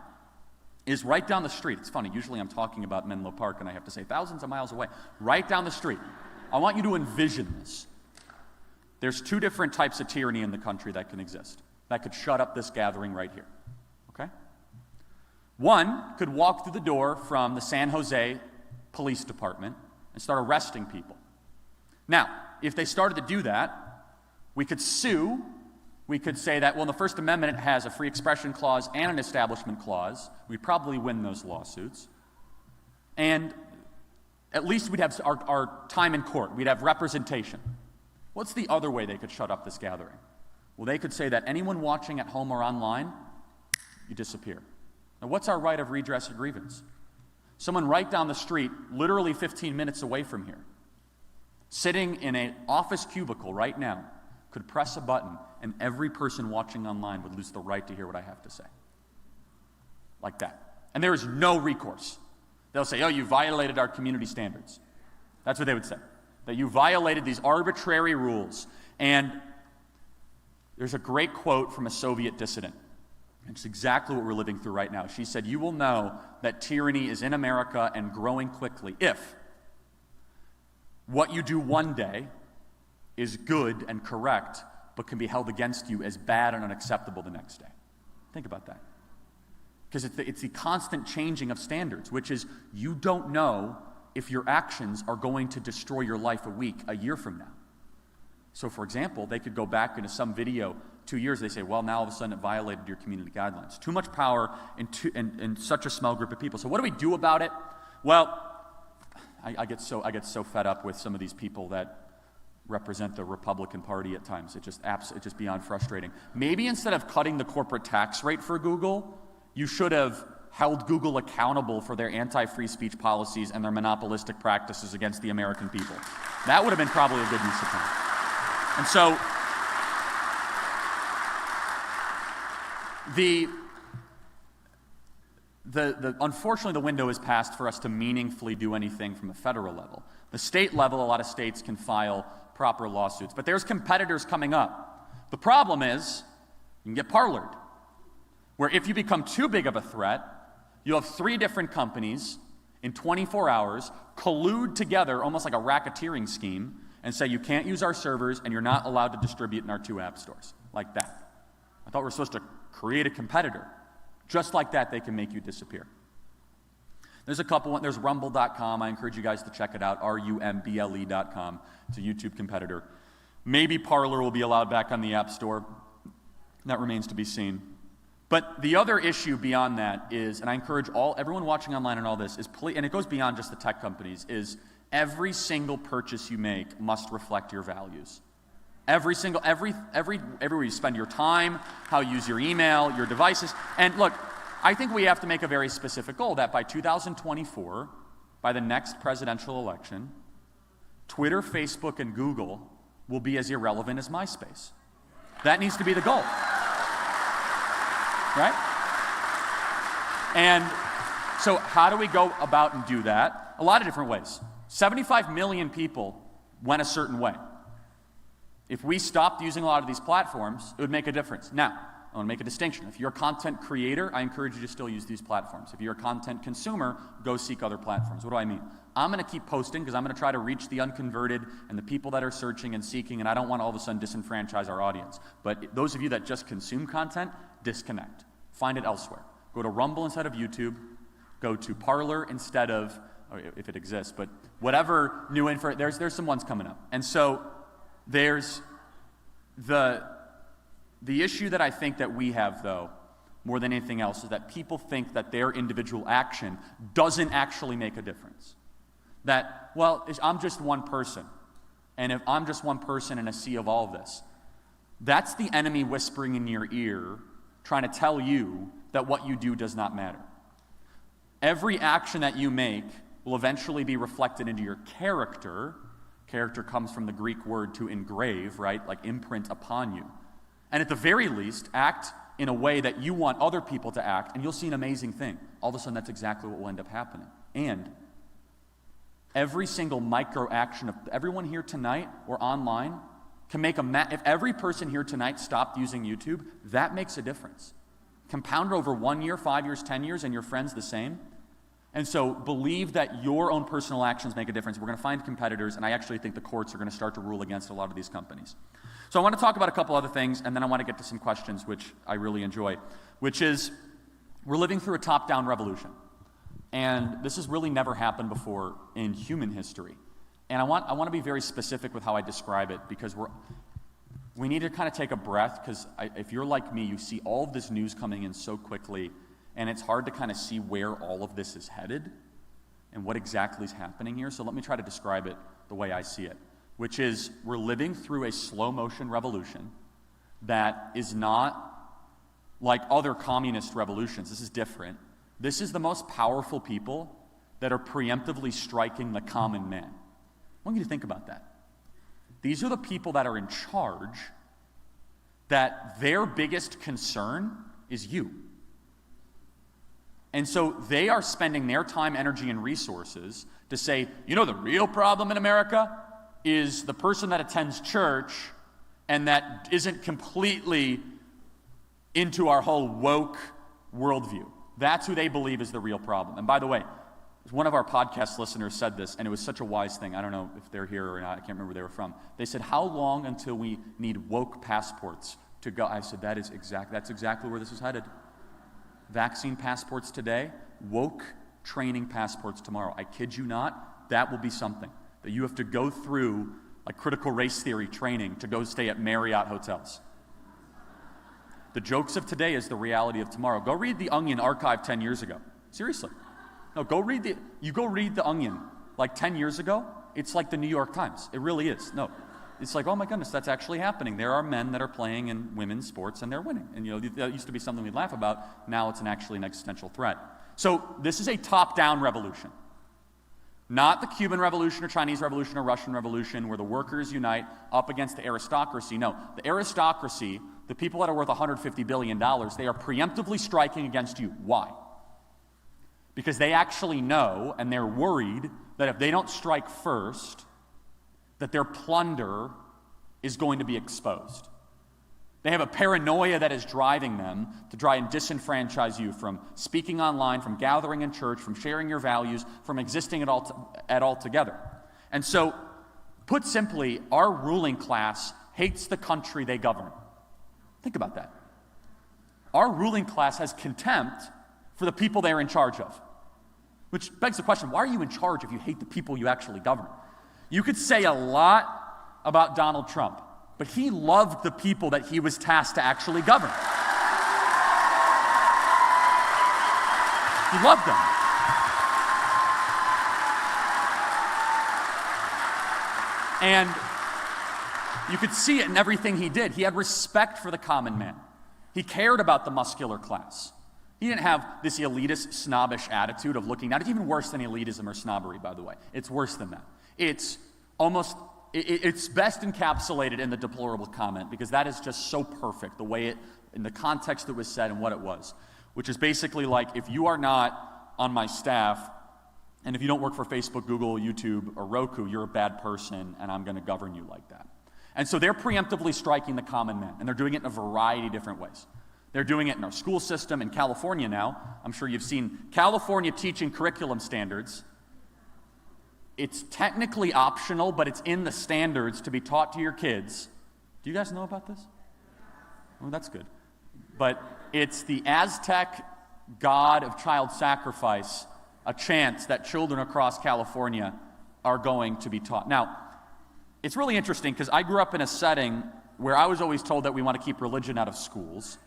is right down the street. It's funny, usually I'm talking about Menlo Park and I have to say thousands of miles away. Right down the street. I want you to envision this. There's two different types of tyranny in the country that can exist, that could shut up this gathering right here, okay? One could walk through the door from the San Jose Police Department and start arresting people. Now, if they started to do that, we could sue. We could say that, well, the First Amendment has a free expression clause and an establishment clause. We'd probably win those lawsuits. And at least we'd have our time in court. We'd have representation. What's the other way they could shut up this gathering? Well, they could say that anyone watching at home or online, you disappear. Now, what's our right of redress of grievance? Someone right down the street, literally 15 minutes away from here, sitting in an office cubicle right now, could press a button and every person watching online would lose the right to hear what I have to say. Like that. And there is no recourse. They'll say, oh, you violated our community standards. That's what they would say. That you violated these arbitrary rules. And there's a great quote from a Soviet dissident. It's exactly what we're living through right now. She said, you will know that tyranny is in America and growing quickly if what you do one day is good and correct, but can be held against you as bad and unacceptable the next day. Think about that. Because it's the constant changing of standards, which is you don't know if your actions are going to destroy your life a year from now. So, for example, they could go back into some video 2 years, they say, well, now all of a sudden it violated your community guidelines. Too much power in such a small group of people. So what do we do about it? Well, I get so fed up with some of these people that represent the Republican Party at times. It's just beyond frustrating. Maybe instead of cutting the corporate tax rate for Google, you should have held Google accountable for their anti-free speech policies and their monopolistic practices against the American people. That would have been probably a good use of time. And so, unfortunately, the window is passed for us to meaningfully do anything from a federal level. The state level, a lot of states can file proper lawsuits, but there's competitors coming up. The problem is you can get parlored, where if you become too big of a threat, you'll have 3 different companies in 24 hours collude together, almost like a racketeering scheme, and say you can't use our servers and you're not allowed to distribute in our 2 app stores, like that. I thought we were supposed to create a competitor. Just like that, they can make you disappear. There's a couple, there's rumble.com. I encourage you guys to check it out, rumble.com. It's a YouTube competitor. Maybe Parler will be allowed back on the App Store. That remains to be seen. But the other issue beyond that is, and I encourage everyone watching online and all this, is, and it goes beyond just the tech companies, is every single purchase you make must reflect your values. Everywhere you spend your time, how you use your email, your devices. And look, I think we have to make a very specific goal that by 2024, by the next presidential election, Twitter, Facebook, and Google will be as irrelevant as MySpace. That needs to be the goal. Right? And so how do we go about and do that? A lot of different ways. 75 million people went a certain way. If we stopped using a lot of these platforms, it would make a difference. Now, I want to make a distinction. If you're a content creator, I encourage you to still use these platforms. If you're a content consumer, go seek other platforms. What do I mean? I'm going to keep posting because I'm going to try to reach the unconverted and the people that are searching and seeking, and I don't want to all of a sudden disenfranchise our audience. But those of you that just consume content, disconnect. Find it elsewhere. Go to Rumble instead of YouTube. Go to Parler instead of, or if it exists, but whatever new info, there's some ones coming up. And so there's the issue that I think that we have, though, more than anything else, is that people think that their individual action doesn't actually make a difference. That, well, I'm just one person, and if I'm just one person in a sea of all of this, that's the enemy whispering in your ear, trying to tell you that what you do does not matter. Every action that you make will eventually be reflected into your character. Character comes from the Greek word to engrave, right? Like imprint upon you. And at the very least, act in a way that you want other people to act, and you'll see an amazing thing. All of a sudden, that's exactly what will end up happening. And every single micro action of everyone here tonight or online can make if every person here tonight stopped using YouTube, that makes a difference. Compound it over 1 year, 5 years, 10 years, and your friends the same. And so believe that your own personal actions make a difference. We're going to find competitors, and I actually think the courts are going to start to rule against a lot of these companies. So I want to talk about a couple other things, and then I want to get to some questions, which I really enjoy, which is we're living through a top-down revolution. And this has really never happened before in human history. And I want to be very specific with how I describe it, because we need to kind of take a breath, because if you're like me, you see all of this news coming in so quickly, and it's hard to kind of see where all of this is headed and what exactly is happening here. So let me try to describe it the way I see it, which is we're living through a slow-motion revolution that is not like other communist revolutions. This is different. This is the most powerful people that are preemptively striking the common man. I want you to think about that. These are the people that are in charge, that their biggest concern is you. And so they are spending their time, energy, and resources to say, you know, the real problem in America is the person that attends church and that isn't completely into our whole woke worldview. That's who they believe is the real problem. And by the way, one of our podcast listeners said this, and it was such a wise thing. I don't know if they're here or not. I can't remember where they were from. They said, how long until we need woke passports to go? I said, that's exactly where this is headed. Vaccine passports today, woke training passports tomorrow. I kid you not, that will be something that you have to go through like critical race theory training to go stay at Marriott hotels. The jokes of today is the reality of tomorrow. Go read The Onion archive 10 years ago. Seriously. No, go read The Onion like 10 years ago. It's like the New York Times. It really is. No. It's like, oh my goodness, that's actually happening. There are men that are playing in women's sports and they're winning. And that used to be something we'd laugh about. Now it's actually an existential threat. So this is a top-down revolution. Not the Cuban Revolution or Chinese Revolution or Russian Revolution where the workers unite up against the aristocracy. No, the aristocracy, the people that are worth $150 billion, they are preemptively striking against you. Why? because they actually know, and they're worried, that if they don't strike first, that their plunder is going to be exposed. They have a paranoia that is driving them to try and disenfranchise you from speaking online, from gathering in church, from sharing your values, from existing at all together. And so, put simply, our ruling class hates the country they govern. Think about that. Our ruling class has contempt for the people they're in charge of. Which begs the question, why are you in charge if you hate the people you actually govern? You could say a lot about Donald Trump, but he loved the people that he was tasked to actually govern. He loved them. And you could see it in everything he did. He had respect for the common man. He cared about the muscular class. He didn't have this elitist, snobbish attitude of looking down. It's even worse than elitism or snobbery, by the way. It's worse than that. It's best encapsulated in the deplorable comment, because that is just so perfect, the way it, in the context it was said and what it was, which is basically like, if you are not on my staff, and if you don't work for Facebook, Google, YouTube, or Roku, you're a bad person, and I'm going to govern you like that. And so they're preemptively striking the common man, and they're doing it in a variety of different ways. They're doing it in our school system in California now. I'm sure you've seen California teaching curriculum standards. It's technically optional, but it's in the standards to be taught to your kids. Do you guys know about this? Oh, that's good. But it's the Aztec god of child sacrifice, a chant that children across California are going to be taught. Now, it's really interesting because I grew up in a setting where I was always told that we want to keep religion out of schools.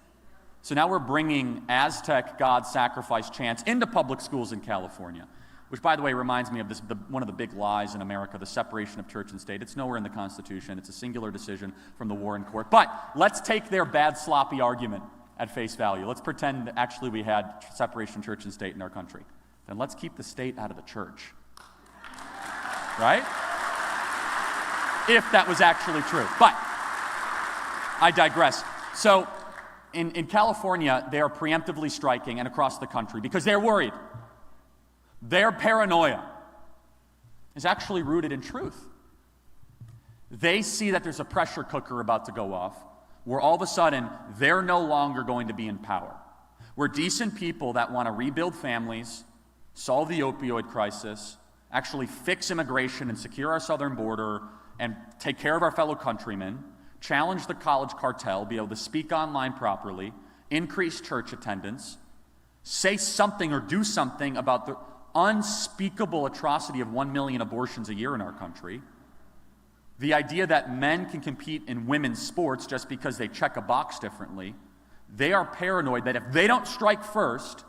So now we're bringing Aztec god sacrifice chants into public schools in California, which, by the way, reminds me of this, one of the big lies in America, the separation of church and state. It's nowhere in the Constitution. It's a singular decision from the Warren Court. But let's take their bad, sloppy argument at face value. Let's pretend that actually we had separation of church and state in our country. Then let's keep the state out of the church. Right? If that was actually true. But I digress. So in California, they are preemptively striking, and across the country, because they're worried. Their paranoia is actually rooted in truth. They see that there's a pressure cooker about to go off, where all of a sudden they're no longer going to be in power. We're decent people that want to rebuild families, solve the opioid crisis, actually fix immigration and secure our southern border, and take care of our fellow countrymen, challenge the college cartel, be able to speak online properly, increase church attendance, say something or do something about the unspeakable atrocity of 1 million abortions a year in our country, the idea that men can compete in women's sports just because they check a box differently. They are paranoid that if they don't strike first,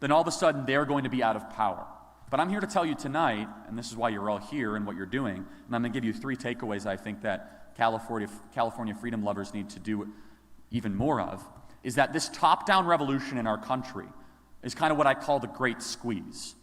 then all of a sudden they're going to be out of power. But I'm here to tell you tonight, and this is why you're all here and what you're doing, and I'm going to give you 3 takeaways I think that California freedom lovers need to do even more of, is that this top-down revolution in our country is kind of what I call the great squeeze.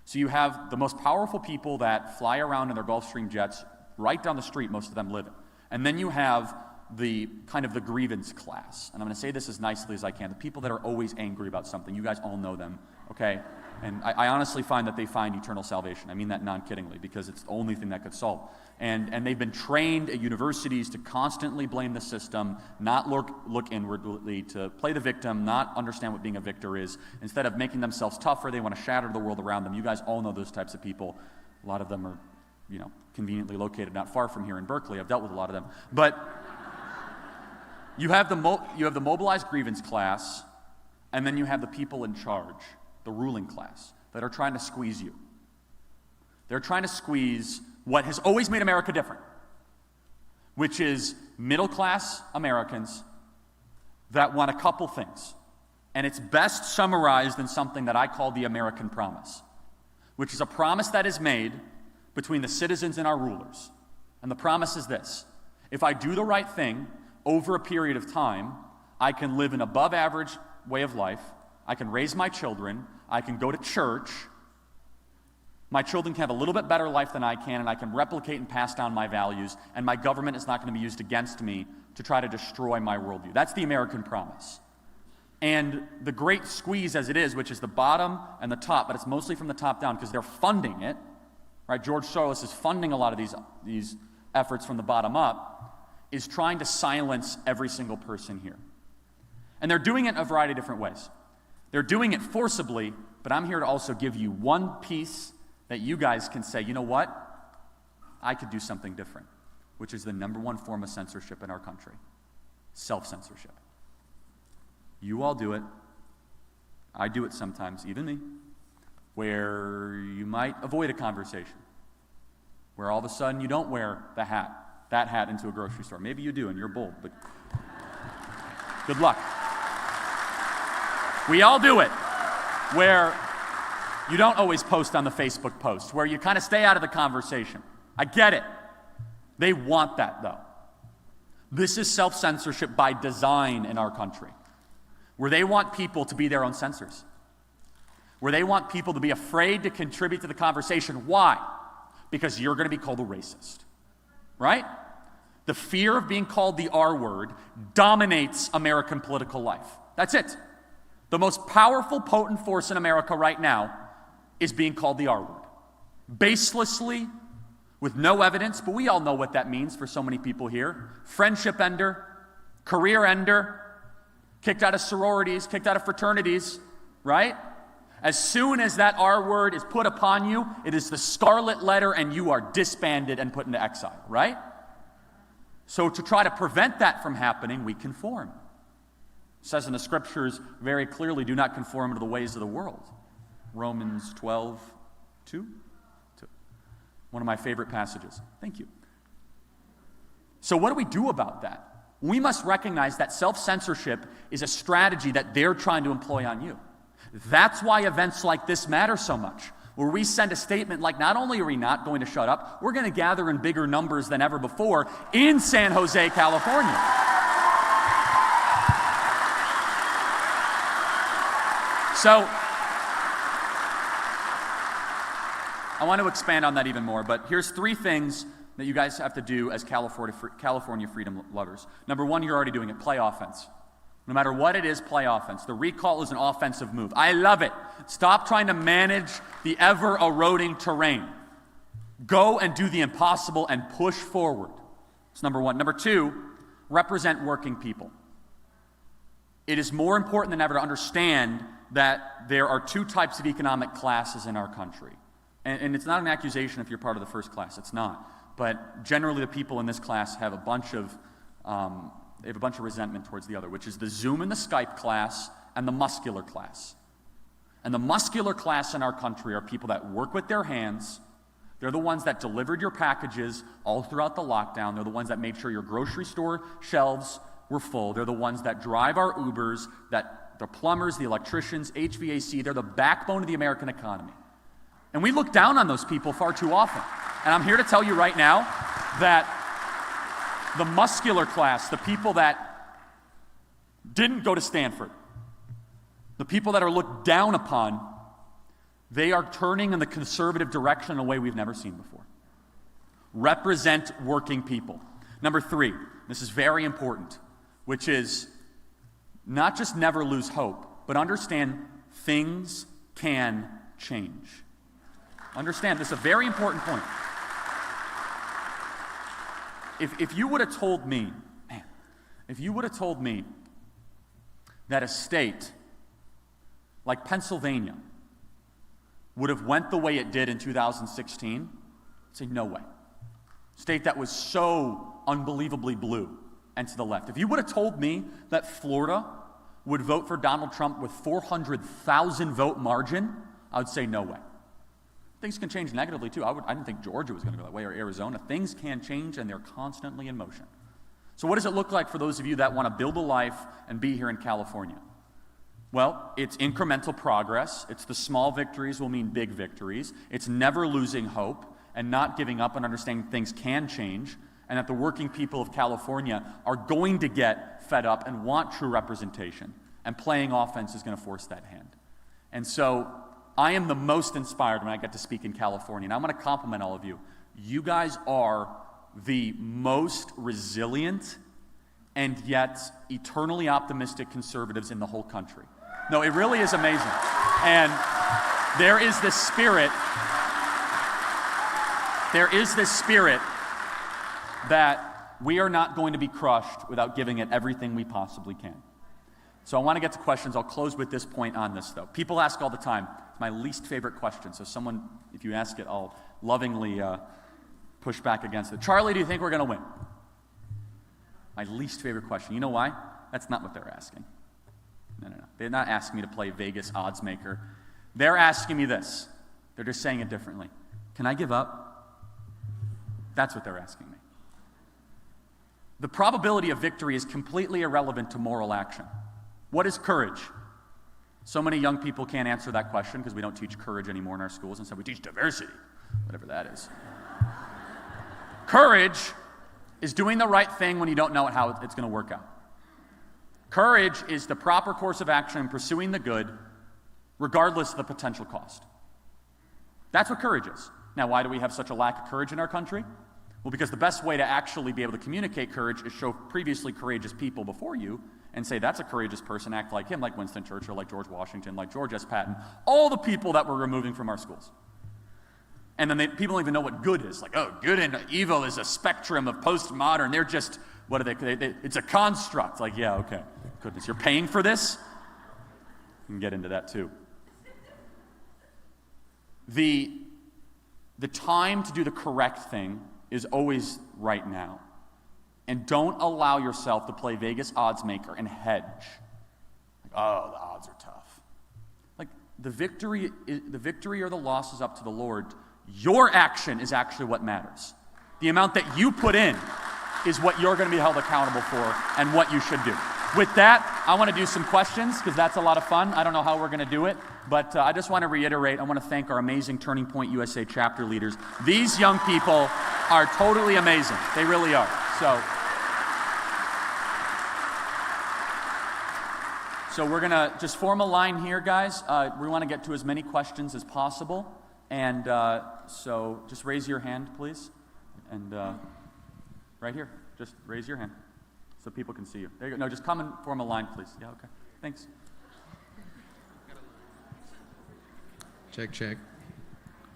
So you have the most powerful people that fly around in their Gulfstream jets right down the street, most of them live in. And then you have the kind of the grievance class. And I'm going to say this as nicely as I can. The people that are always angry about something. You guys all know them, okay? And I honestly find that they find eternal salvation. I mean that non-kiddingly, because it's the only thing that could solve. And they've been trained at universities to constantly blame the system, not look inwardly, to play the victim, not understand what being a victor is. Instead of making themselves tougher, they want to shatter the world around them. You guys all know those types of people. A lot of them are, conveniently located not far from here in Berkeley. I've dealt with a lot of them. But you have the mobilized grievance class, and then you have the people in charge, the ruling class, that are trying to squeeze you. They're trying to squeeze what has always made America different, which is middle-class Americans that want a couple things. And it's best summarized in something that I call the American promise, which is a promise that is made between the citizens and our rulers. And the promise is this: if I do the right thing over a period of time, I can live an above-average way of life, I can raise my children, I can go to church, my children can have a little bit better life than I can, and I can replicate and pass down my values, and my government is not going to be used against me to try to destroy my worldview. That's the American promise. And the great squeeze as it is, which is the bottom and the top, but it's mostly from the top down because they're funding it, right? George Soros is funding a lot of these efforts from the bottom up, is trying to silence every single person here. And they're doing it in a variety of different ways. They're doing it forcibly, but I'm here to also give you one piece that you guys can say, you know what? I could do something different, which is the number one form of censorship in our country, self-censorship. You all do it. I do it sometimes, even me, where you might avoid a conversation, where all of a sudden you don't wear that hat into a grocery store. Maybe you do and you're bold, but good luck. We all do it, where you don't always post on the Facebook post, where you kind of stay out of the conversation. I get it. They want that, though. This is self-censorship by design in our country, where they want people to be their own censors, where they want people to be afraid to contribute to the conversation. Why? Because you're going to be called a racist, right? The fear of being called the R word dominates American political life. That's it. The most powerful, potent force in America right now is being called the R word. Baselessly, with no evidence, but we all know what that means for so many people here. Friendship ender, career ender, kicked out of sororities, kicked out of fraternities, right? As soon as that R word is put upon you, it is the scarlet letter and you are disbanded and put into exile, right? So to try to prevent that from happening, we conform. It says in the scriptures very clearly, do not conform to the ways of the world. Romans 12:2. One of my favorite passages. Thank you. So what do we do about that? We must recognize that self-censorship is a strategy that they're trying to employ on you. That's why events like this matter so much, where we send a statement like, not only are we not going to shut up, we're going to gather in bigger numbers than ever before in San Jose, California. So I want to expand on that even more, but here's 3 things that you guys have to do as California freedom lovers. Number 1, you're already doing it. Play offense. No matter what it is, play offense. The recall is an offensive move. I love it. Stop trying to manage the ever-eroding terrain. Go and do the impossible and push forward. That's number 1. Number 2, represent working people. It is more important than ever to understand that there are 2 types of economic classes in our country. And it's not an accusation if you're part of the first class. It's not. But generally, the people in this class have a bunch of resentment towards the other, which is the Zoom and the Skype class and the muscular class. And the muscular class in our country are people that work with their hands. They're the ones that delivered your packages all throughout the lockdown. They're the ones that made sure your grocery store shelves were full. They're the ones that drive our Ubers, the plumbers, the electricians, HVAC. They're the backbone of the American economy. And we look down on those people far too often. And I'm here to tell you right now that the muscular class, the people that didn't go to Stanford, the people that are looked down upon, they are turning in the conservative direction in a way we've never seen before. Represent working people. Number 3, this is very important, which is not just never lose hope, but understand things can change. Understand, this is a very important point. If you would have told me, that a state like Pennsylvania would have went the way it did in 2016, I'd say no way. State that was so unbelievably blue and to the left. If you would have told me that Florida would vote for Donald Trump with 400,000 vote margin, I would say no way. Things can change negatively, too. I didn't think Georgia was going to go that way, or Arizona. Things can change, and they're constantly in motion. So what does it look like for those of you that want to build a life and be here in California? Well, it's incremental progress. It's the small victories will mean big victories. It's never losing hope and not giving up and understanding things can change, and that the working people of California are going to get fed up and want true representation. And playing offense is going to force that hand. And so I am the most inspired when I get to speak in California. And I'm going to compliment all of you. You guys are the most resilient, and yet eternally optimistic conservatives in the whole country. No, it really is amazing. And there is this spirit that we are not going to be crushed without giving it everything we possibly can. So I want to get to questions. I'll close with this point on this, though. People ask all the time. It's my least favorite question. So someone, if you ask it, I'll lovingly push back against it. Charlie, do you think we're going to win? My least favorite question. You know why? That's not what they're asking. No. They're not asking me to play Vegas odds maker. They're asking me this. They're just saying it differently. Can I give up? That's what they're asking me. The probability of victory is completely irrelevant to moral action. What is courage? So many young people can't answer that question because we don't teach courage anymore in our schools. Instead, we teach diversity, whatever that is. Courage is doing the right thing when you don't know how it's going to work out. Courage is the proper course of action in pursuing the good, regardless of the potential cost. That's what courage is. Now, why do we have such a lack of courage in our country? Well, because the best way to actually be able to communicate courage is show previously courageous people before you and say, that's a courageous person, act like him, like Winston Churchill, like George Washington, like George S. Patton, all the people that we're removing from our schools. And then people don't even know what good is. Like, oh, good and evil is a spectrum of postmodern. They're just, what are they it's a construct. Like, yeah, okay. Goodness, you're paying for this? We can get into that too. The time to do the correct thing is always right now. And don't allow yourself to play Vegas odds maker and hedge. Like, oh, the odds are tough. Like, the victory or the loss is up to the Lord. Your action is actually what matters. The amount that you put in is what you're going to be held accountable for and what you should do. With that, I want to do some questions because that's a lot of fun. I don't know how we're going to do it, but I just want to reiterate, I want to thank our amazing Turning Point USA chapter leaders. These young people are totally amazing. They really are. So we're going to just form a line here, guys. We want to get to as many questions as possible. And so just raise your hand, please. And right here, just raise your hand so people can see you. There you go. No, just come and form a line, please. Yeah, okay. Thanks. Check, check.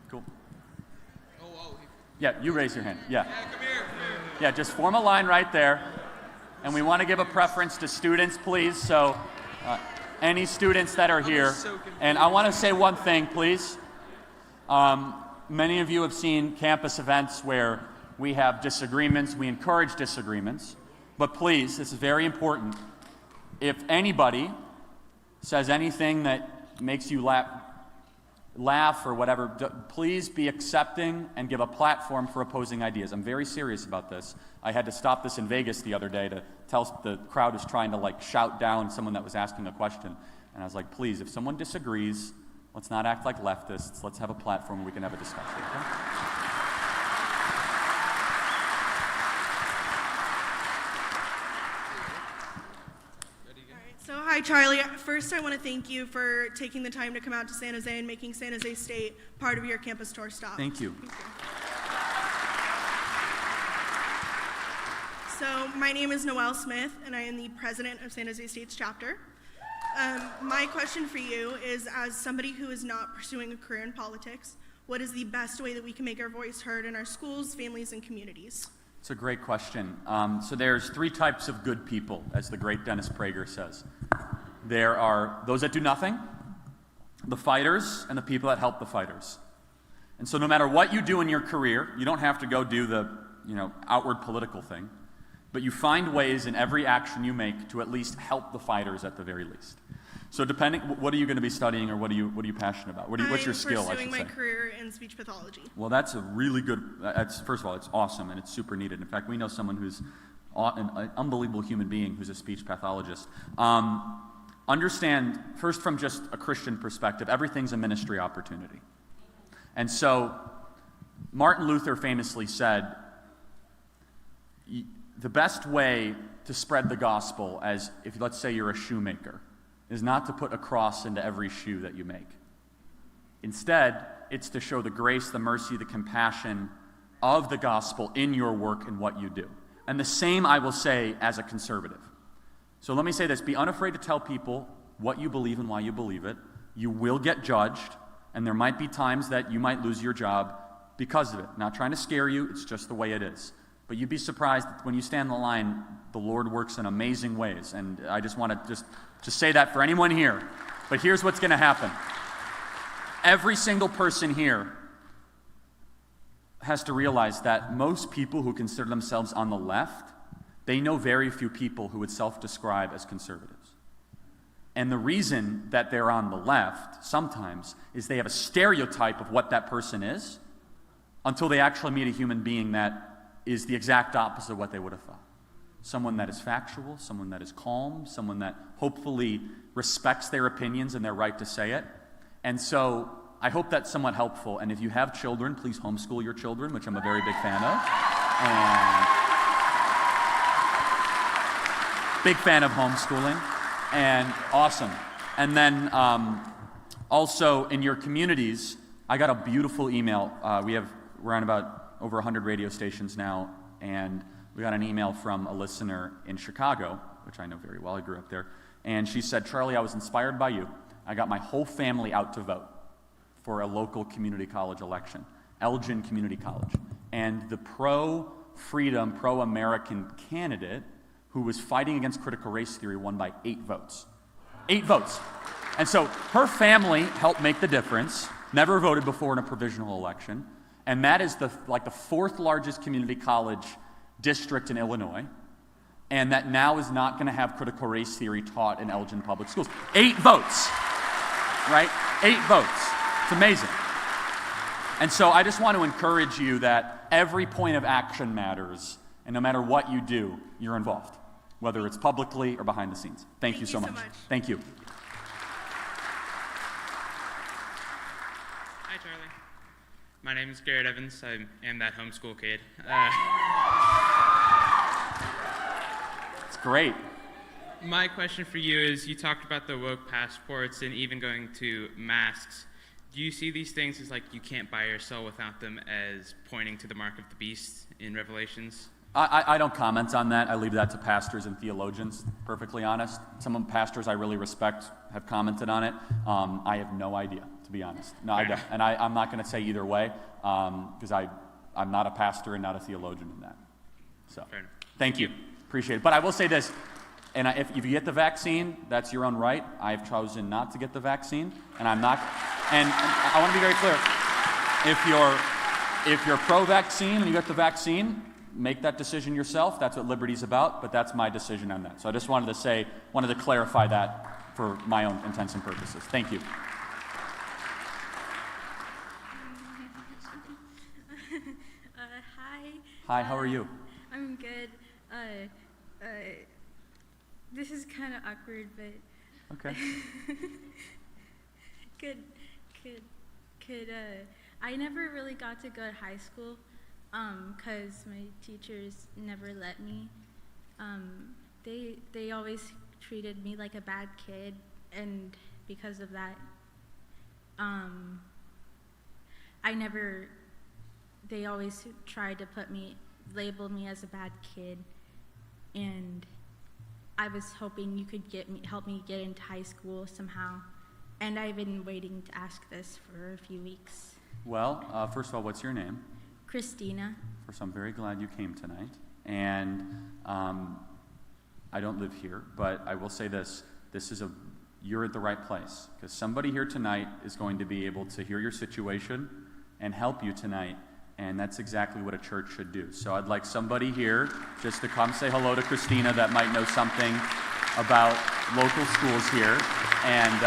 Cool. Yeah, you raise your hand. Yeah. Come here. Yeah, just form a line right there. And we want to give a preference to students, please. So any students that are here. And I want to say one thing, please. Many of you have seen campus events where we have disagreements. We encourage disagreements. But please, this is very important. If anybody says anything that makes you laugh or whatever, please be accepting and give a platform for opposing ideas. I'm very serious about this. I had to stop this in Vegas the other day to tell the crowd who's trying to shout down someone that was asking a question. And I was like, please, if someone disagrees, let's not act like leftists. Let's have a platform where we can have a discussion. Okay? So hi, Charlie. First, I want to thank you for taking the time to come out to San Jose and making San Jose State part of your campus tour stop. Thank you. So my name is Noelle Smith, and I am the president of San Jose State's chapter. My question for you is, as somebody who is not pursuing a career in politics, what is the best way that we can make our voice heard in our schools, families, and communities? It's a great question. So there's three types of good people, as the great Dennis Prager says. There are those that do nothing, the fighters, and the people that help the fighters. And so no matter what you do in your career, you don't have to go do the outward political thing, but you find ways in every action you make to at least help the fighters at the very least. So depending, what are you going to be studying, or what are you passionate about? What's your skill, I should say? I'm pursuing my career in speech pathology. Well, that's a really good, first of all, it's awesome and it's super needed. In fact, we know someone who's an unbelievable human being who's a speech pathologist. Understand, first from just a Christian perspective, everything's a ministry opportunity. And so Martin Luther famously said, the best way to spread the gospel, as if let's say you're a shoemaker, is not to put a cross into every shoe that you make. Instead, it's to show the grace, the mercy, the compassion of the gospel in your work and what you do. And the same I will say as a conservative. So let me say this, be unafraid to tell people what you believe and why you believe it. You will get judged, and there might be times that you might lose your job because of it. Not trying to scare you, it's just the way it is. But you'd be surprised that when you stand in the line, the Lord works in amazing ways. And I just want to just say that for anyone here. But here's what's going to happen. Every single person here has to realize that most people who consider themselves on the left, they know very few people who would self-describe as conservatives. And the reason that they're on the left sometimes is they have a stereotype of what that person is until they actually meet a human being that is the exact opposite of what they would have thought. Someone that is factual, someone that is calm, someone that hopefully respects their opinions and their right to say it. And so I hope that's somewhat helpful. And if you have children, please homeschool your children, which I'm a very big fan of. And big fan of homeschooling. And awesome. And then also in your communities, I got a beautiful email. We're on about over 100 radio stations now, and we got an email from a listener in Chicago, which I know very well. I grew up there. And she said, Charlie, I was inspired by you. I got my whole family out to vote for a local community college election, Elgin Community College. And the pro-freedom, pro-American candidate who was fighting against critical race theory won by 8 votes. 8 votes. And so her family helped make the difference, never voted before in a provisional election, and that is the 4th largest community college district in Illinois, and that now is not going to have critical race theory taught in Elgin public schools. 8 votes, right? 8 votes. It's amazing. And so I just want to encourage you that every point of action matters, and no matter what you do, you're involved, whether it's publicly or behind the scenes. Thank you so much. Thank you. Hi, Charlie. My name is Garrett Evans. I am that homeschool kid. It's great. My question for you is, you talked about the woke passports and even going to masks. Do you see these things as like you can't buy or sell without them as pointing to the mark of the beast in Revelations? I don't comment on that. I leave that to pastors and theologians, perfectly honest. Some of the pastors I really respect have commented on it. I have no idea, to be honest. No, I don't. And I'm not going to say either way, because I'm not a pastor and not a theologian in that. So, thank you. Appreciate it. But I will say this, and if you get the vaccine, that's your own right. I've chosen not to get the vaccine, and I'm not. And I want to be very clear. If you're pro-vaccine and you get the vaccine, make that decision yourself. That's what liberty's about, but that's my decision on that. So I just wanted to clarify that for my own intents and purposes. Thank you. Hi. Hi, how are you? I'm good. This is kind of awkward, but... Okay. I never really got to go to high school, because my teachers never let me. They always treated me like a bad kid, and because of that, they always tried to label me as a bad kid, and I was hoping you could help me get into high school somehow, and I've been waiting to ask this for a few weeks. Well, first of all, what's your name? Christina. First, I'm very glad you came tonight, and I don't live here, but I will say this, you're at the right place, because somebody here tonight is going to be able to hear your situation and help you tonight, and that's exactly what a church should do. So I'd like somebody here just to come say hello to Christina that might know something about local schools here, and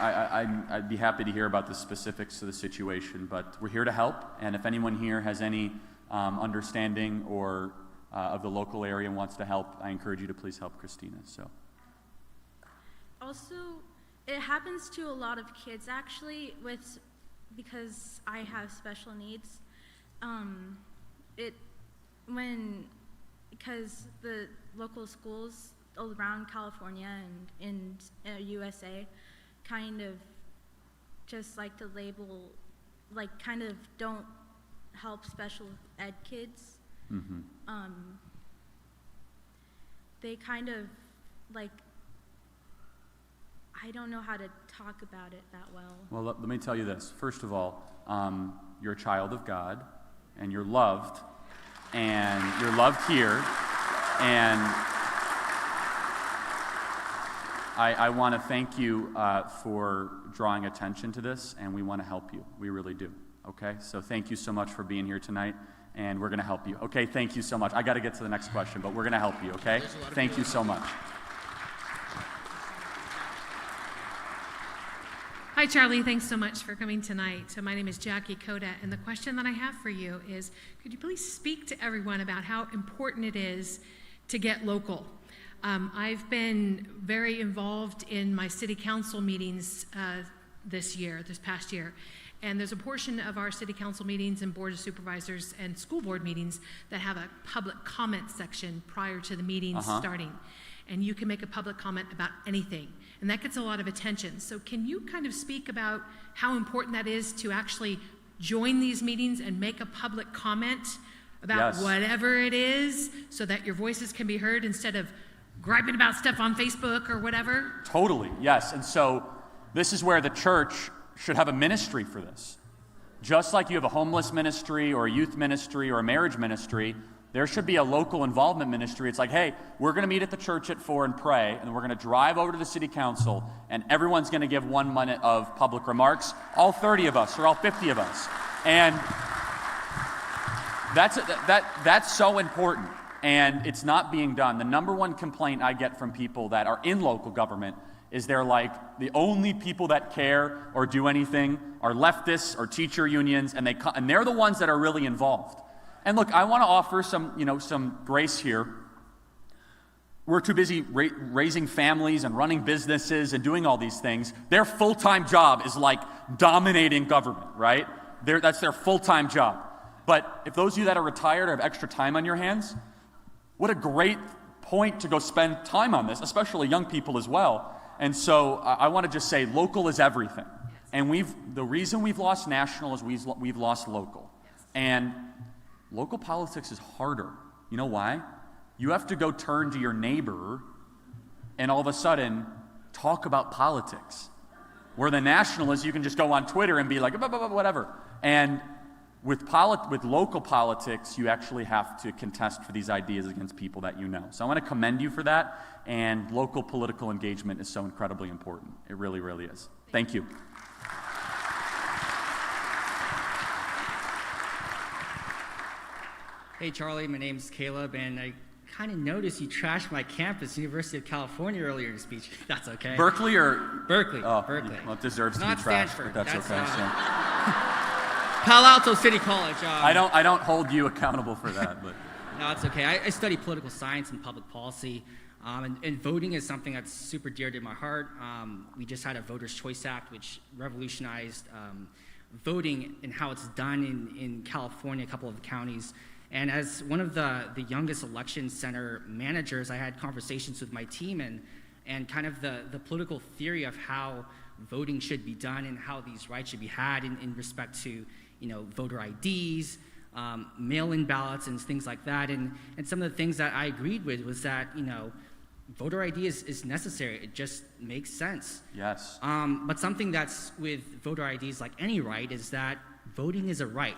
I'd be happy to hear about the specifics of the situation, but we're here to help, and if anyone here has any understanding or of the local area and wants to help, I encourage you to please help Christina. So. Also, it happens to a lot of kids actually, because I have special needs. Because the local schools all around California and in USA kind of just like to label like kind of don't help special ed kids. They kind of like, I don't know how to talk about it that well. Well, let me tell you this. First of all, you're a child of God, and you're loved here, and I want to thank you for drawing attention to this, and we want to help you. We really do. Okay? So thank you so much for being here tonight, and we're going to help you. Okay? Thank you so much. I got to get to the next question, but we're going to help you. Okay? Thank you so much. Hi, Charlie. Thanks so much for coming tonight. So my name is Jackie Coda, and the question that I have for you is, could you please speak to everyone about how important it is to get local? I've been very involved in my city council meetings this past year, and there's a portion of our city council meetings and board of supervisors and school board meetings that have a public comment section prior to the meetings starting. And you can make a public comment about anything, and that gets a lot of attention. So can you kind of speak about how important that is to actually join these meetings and make a public comment about whatever it is, so that your voices can be heard instead of griping about stuff on Facebook or whatever? Totally, yes. And so this is where the church should have a ministry for this. Just like you have a homeless ministry or a youth ministry or a marriage ministry, there should be a local involvement ministry. It's like, hey, we're going to meet at the church at 4 and pray, and we're going to drive over to the city council, and everyone's going to give 1 minute of public remarks, all 30 of us or all 50 of us. And that's so important, and it's not being done. The number one complaint I get from people that are in local government is they're like, the only people that care or do anything are leftists or teacher unions, and they're the ones that are really involved. And look, I want to offer some grace here. We're too busy raising families and running businesses and doing all these things. Their full-time job is like dominating government, right? That's their full-time job. But if those of you that are retired or have extra time on your hands, what a great point to go spend time on this, especially young people as well. And so I want to just say local is everything. And the reason we've lost national is we've lost local. And local politics is harder. You know why? You have to go turn to your neighbor and all of a sudden talk about politics. Where the national is, you can just go on Twitter and be like, whatever. And with local politics, you actually have to contest for these ideas against people that you know. So I want to commend you for that. And local political engagement is so incredibly important. It really, really is. Thank you. Hey Charlie, my name's Caleb, and I kind of noticed you trashed my campus, University of California, earlier in your speech. That's okay. Berkeley or? Berkeley. Oh, Berkeley. Well, it deserves to be Not trashed, Stanford. but that's okay. Palo Alto City College. I don't hold you accountable for that, but. No, it's okay. I study political science and public policy, and voting is something that's super dear to my heart. We just had a Voters' Choice Act, which revolutionized voting and how it's done in California, a couple of the counties. And as one of the youngest election center managers, I had conversations with my team and kind of the political theory of how voting should be done and how these rights should be had in respect to, voter IDs, mail-in ballots and things like that. And some of the things that I agreed with was that, voter ID is necessary. It just makes sense. Yes. But something that's with voter IDs, like any right, is that voting is a right,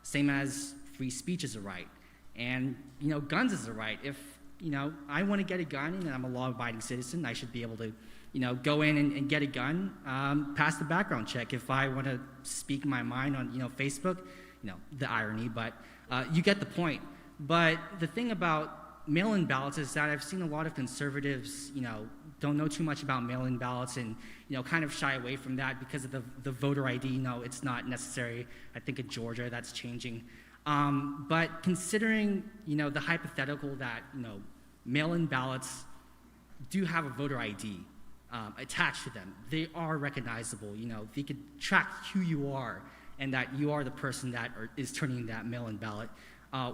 same as free speech is a right, and guns is a right. If I want to get a gun and I'm a law-abiding citizen, I should be able to go in and get a gun, pass the background check. If I want to speak my mind on Facebook, the irony, but you get the point. But the thing about mail-in ballots is that I've seen a lot of conservatives don't know too much about mail-in ballots and kind of shy away from that because of the voter ID. It's not necessary. I think in Georgia that's changing. But considering, the hypothetical that, mail-in ballots do have a voter ID attached to them, they are recognizable. They could track who you are and that you are the person that is turning in that mail-in ballot.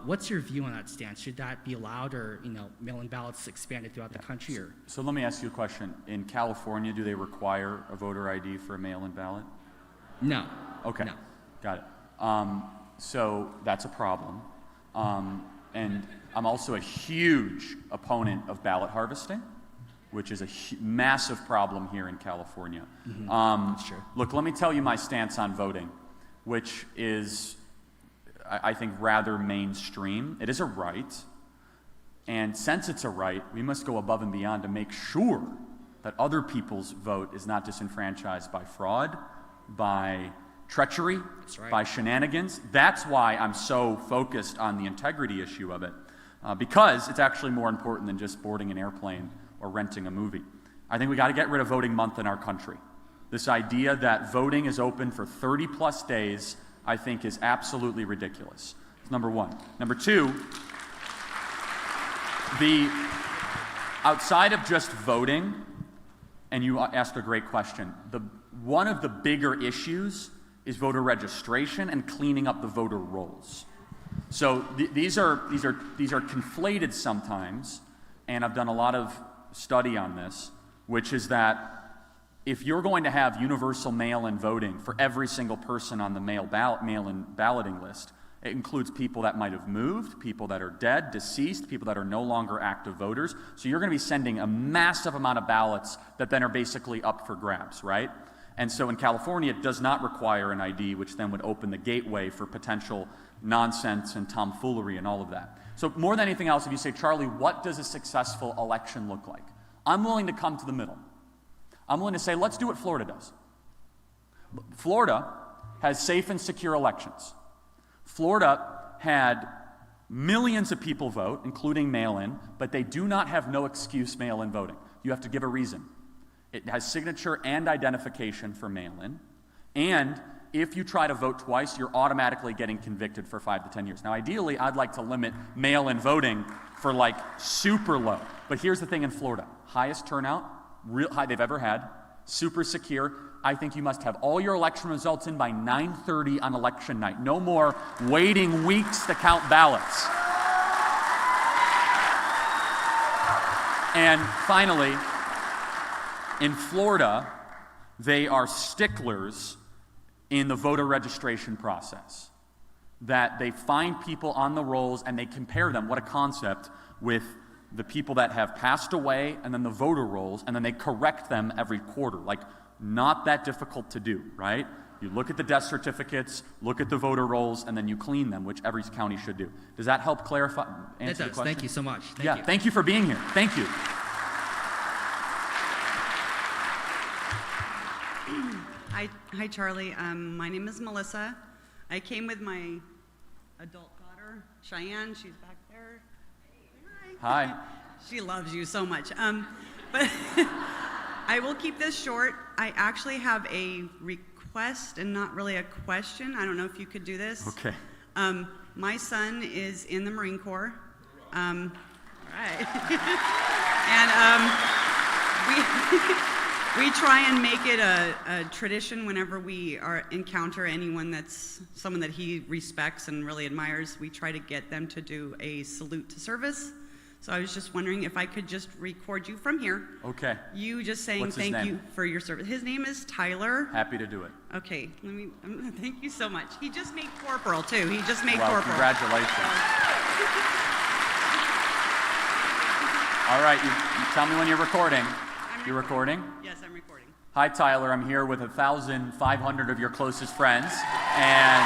What's your view on that stance? Should that be allowed, or mail-in ballots expanded throughout the country? Or? So let me ask you a question. In California, do they require a voter ID for a mail-in ballot? No. Okay. No. Got it. So that's a problem. And I'm also a huge opponent of ballot harvesting, which is a massive problem here in California. Sure. Look, let me tell you my stance on voting, which is, I think, rather mainstream. It is a right, and since it's a right, we must go above and beyond to make sure that other people's vote is not disenfranchised by fraud, by treachery, by shenanigans. That's why I'm so focused on the integrity issue of it, because it's actually more important than just boarding an airplane or renting a movie. I think we got to get rid of voting month in our country. This idea that voting is open for 30 plus days, I think, is absolutely ridiculous. That's number one. Number two, outside of just voting, and you asked a great question, one of the bigger issues is voter registration and cleaning up the voter rolls. So these are conflated sometimes, and I've done a lot of study on this, which is that if you're going to have universal mail-in voting for every single person on the mail-in balloting list, it includes people that might have moved, people that are dead, deceased, people that are no longer active voters. So you're going to be sending a massive amount of ballots that then are basically up for grabs, right? And so in California, it does not require an ID, which then would open the gateway for potential nonsense and tomfoolery and all of that. So more than anything else, if you say, Charlie, what does a successful election look like? I'm willing to come to the middle. I'm willing to say, let's do what Florida does. Florida has safe and secure elections. Florida had millions of people vote, including mail-in, but they do not have no excuse mail-in voting. You have to give a reason. It has signature and identification for mail-in, and if you try to vote twice, you're automatically getting convicted for 5 to 10 years. Now, ideally, I'd like to limit mail-in voting for like super low. But here's the thing in Florida. Highest turnout, real high they've ever had, super secure. I think you must have all your election results in by 9:30 on election night. No more waiting weeks to count ballots. And finally, in Florida, they are sticklers in the voter registration process. That they find people on the rolls and they compare them, what a concept, with the people that have passed away and then the voter rolls, and then they correct them every quarter. Like, not that difficult to do, right? You look at the death certificates, look at the voter rolls, and then you clean them, which every county should do. Does that help clarify, answer the question? Thank you so much. Thank you for being here. Thank you. Hi, Charlie. My name is Melissa. I came with my adult daughter, Cheyenne. She's back there. Hi. She loves you so much. But I will keep this short. I actually have a request and not really a question. I don't know if you could do this. Okay. My son is in the Marine Corps. All right. And we try and make it a tradition whenever we encounter anyone that's someone that he respects and really admires. We try to get them to do a salute to service. So I was just wondering if I could just record you from here. Okay. You just saying What's his thank name? you for your service. His name is Tyler. Happy to do it. Okay, thank you so much. He just made corporal too. He just made Well, corporal. congratulations. All right, you tell me when you're recording. You're recording? Yes, I'm recording. Hi, Tyler. I'm here with 1,500 of your closest friends, and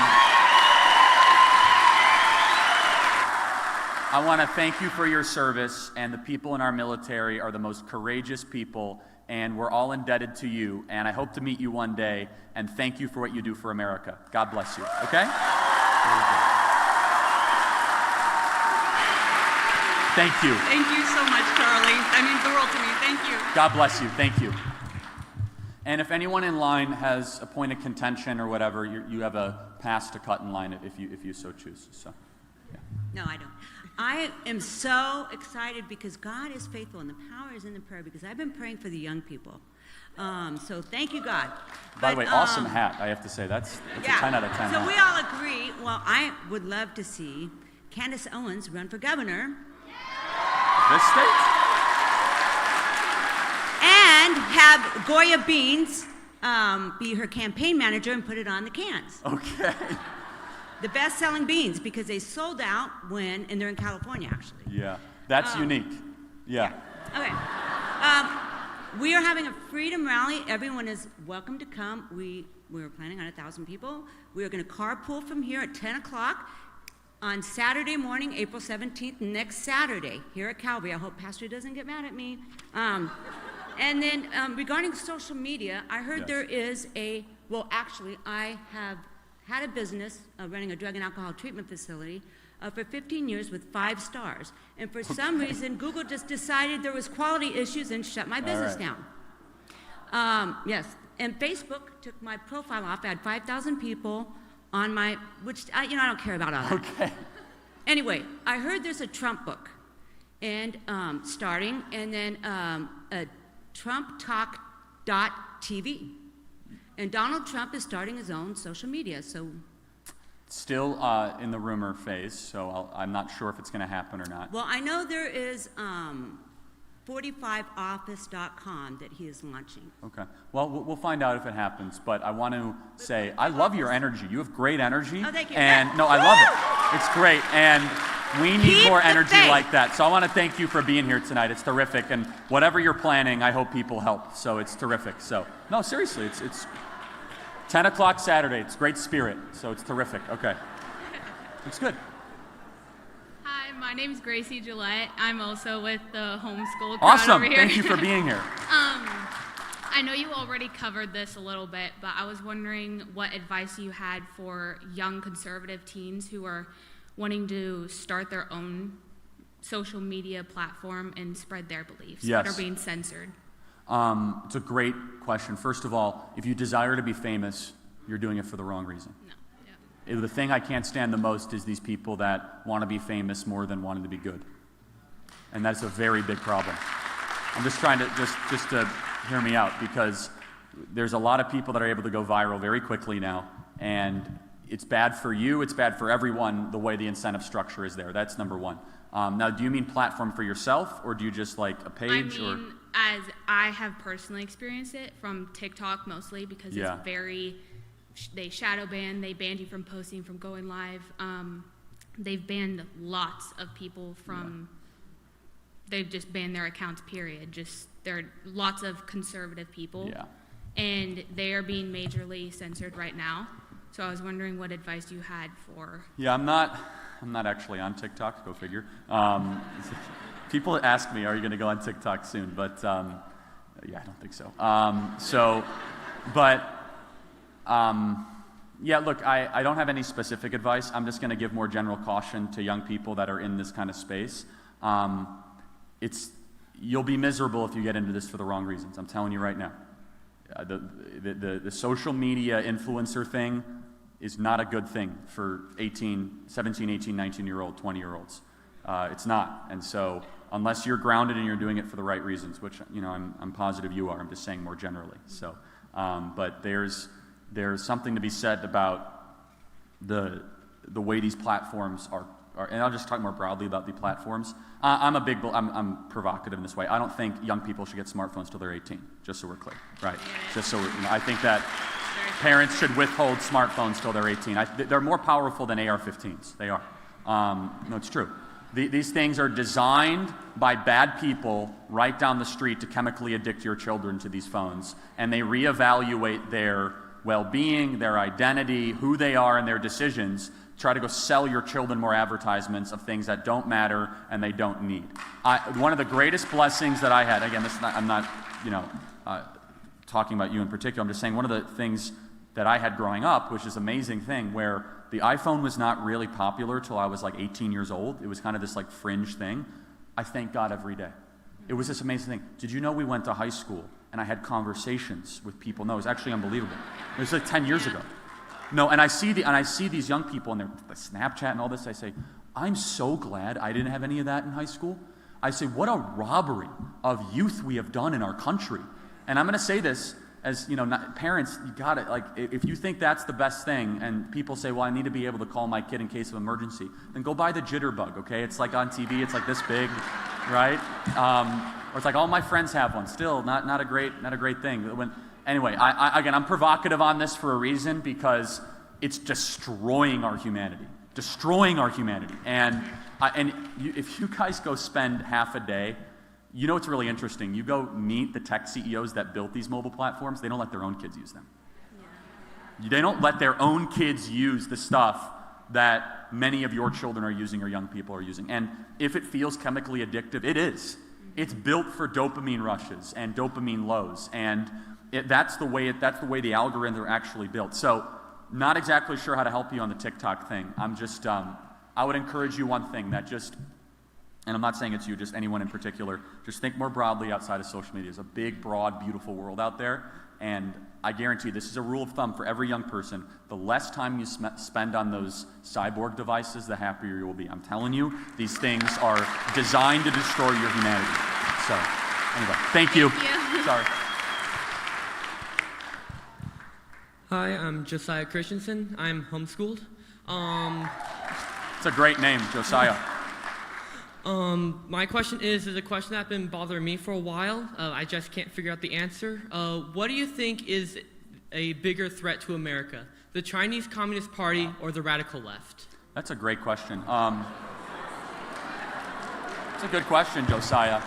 I want to thank you for your service, and the people in our military are the most courageous people, and we're all indebted to you, and I hope to meet you one day, and thank you for what you do for America. God bless you, okay? Thank you. Thank you so much, Charlie. That means the world to me. Thank you. God bless you. Thank you. And if anyone in line has a point of contention or whatever, you have a pass to cut in line if you so choose. So, yeah. No, I don't. I am so excited because God is faithful and the power is in the prayer, because I've been praying for the young people. So thank you, God. By the way, awesome hat, I have to say. That's a 10 out of 10 So hat. we all agree. Well, I would love to see Candace Owens run for governor. This state? And have Goya Beans be her campaign manager and put it on the cans. Okay. The best-selling beans, because they sold out and they're in California, actually. Yeah, that's unique. Yeah. Okay. We are having a freedom rally. Everyone is welcome to come. We were planning on 1,000 people. We are going to carpool from here at 10 o'clock on Saturday morning, April 17th, next Saturday, here at Calvary. I hope Pastor doesn't get mad at me. And then regarding social media, I heard there is actually, I have had a business running a drug and alcohol treatment facility for 15 years with 5 stars. And for some reason, Google just decided there was quality issues and shut my business down. Yes, and Facebook took my profile off. I had 5,000 people on my, which, I don't care about all that. Okay. Anyway, I heard there's a Trump book and starting, and then a TrumpTalk.tv. And Donald Trump is starting his own social media, so. Still in the rumor phase, so I'm not sure if it's going to happen or not. Well, I know there is 45office.com that he is launching. Okay. Well, we'll find out if it happens, but I want to say I love your energy. You have great energy. Oh, thank you. And no, I love it. It's great. And we need more energy like that. So I want to thank you for being here tonight. It's terrific. And whatever you're planning, I hope people help. So it's terrific. So, no, seriously, it's 10 o'clock Saturday. It's great spirit. So it's terrific. Okay. It's good. Hi, my name is Gracie Gillette. I'm also with the homeschool crowd Awesome. over here. Thank you for being here. I know you already covered this a little bit, but I was wondering what advice you had for young conservative teens who are wanting to start their own social media platform and spread their beliefs that are being censored. It's a great question. First of all, if you desire to be famous, you're doing it for the wrong reason. No. The thing I can't stand the most is these people that want to be famous more than wanting to be good. And that's a very big problem. I'm just trying to, just to hear me out, because there's a lot of people that are able to go viral very quickly now, and it's bad for you, it's bad for everyone, the way the incentive structure is there. That's number one. Now, do you mean platform for yourself, or do you just like a page? I mean, as I have personally experienced it from TikTok mostly, because it's very, they shadow ban, they banned you from posting, from going live. They've banned lots of people from, they've just banned their accounts, period. There are lots of conservative people, and they are being majorly censored right now. So I was wondering what advice you had for. Yeah, I'm not actually on TikTok, go figure. People ask me, are you going to go on TikTok soon? But yeah, I don't think so. Yeah, look, I don't have any specific advice. I'm just going to give more general caution to young people that are in this kind of space. You'll be miserable if you get into this for the wrong reasons. I'm telling you right now. The social media influencer thing is not a good thing for 17, 18, 19-year-old, 20-year-olds. It's not. And so unless you're grounded and you're doing it for the right reasons, which I'm positive you are, I'm just saying more generally. So, but there's something to be said about the way these platforms are, and I'll just talk more broadly about the platforms. I'm provocative in this way. I don't think young people should get smartphones till they're 18, just so we're clear, right? Just so I think that parents should withhold smartphones till they're 18. They're more powerful than AR-15s. They are. No, it's true. These things are designed by bad people right down the street to chemically addict your children to these phones, and they reevaluate their well-being, their identity, who they are, and their decisions. Try to go sell your children more advertisements of things that don't matter and they don't need. One of the greatest blessings that I had, again, I'm not talking about you in particular, I'm just saying one of the things that I had growing up, which is an amazing thing, where the iPhone was not really popular till I was like 18 years old. It was kind of this like fringe thing. I thank God every day. It was this amazing thing. Did you know we went to high school and I had conversations with people? No, it was actually unbelievable. It was like 10 years ago. No, and I see these young people and their Snapchat and all this. I say, I'm so glad I didn't have any of that in high school. I say, what a robbery of youth we have done in our country. And I'm going to say this as parents, you got it. Like, if you think that's the best thing, and people say, well, I need to be able to call my kid in case of emergency, then go buy the Jitterbug. Okay, it's like on TV. It's like this big, right? Or it's like all my friends have one. Still, not a great thing. Anyway, again, I'm provocative on this for a reason, because it's destroying our humanity. Destroying our humanity. And if you guys go spend half a day, you know what's really interesting? You go meet the tech CEOs that built these mobile platforms, they don't let their own kids use them. Yeah. They don't let their own kids use the stuff that many of your children are using or young people are using. And if it feels chemically addictive, it is. It's built for dopamine rushes and dopamine lows, and that's the way the algorithms are actually built. So, not exactly sure how to help you on the TikTok thing. I'm just, I would encourage you one thing, that just, and I'm not saying it's you, just anyone in particular, just think more broadly outside of social media. There's a big, broad, beautiful world out there, and I guarantee you, this is a rule of thumb for every young person. The less time you spend on those cyborg devices, the happier you will be. I'm telling you, these things are designed to destroy your humanity. So, anyway, thank you. Sorry. Hi, I'm Josiah Christensen. I'm homeschooled. It's a great name, Josiah. My question is a question that's been bothering me for a while. I just can't figure out the answer. What do you think is a bigger threat to America, the Chinese Communist Party or the radical left? That's a great question. It's a good question, Josiah.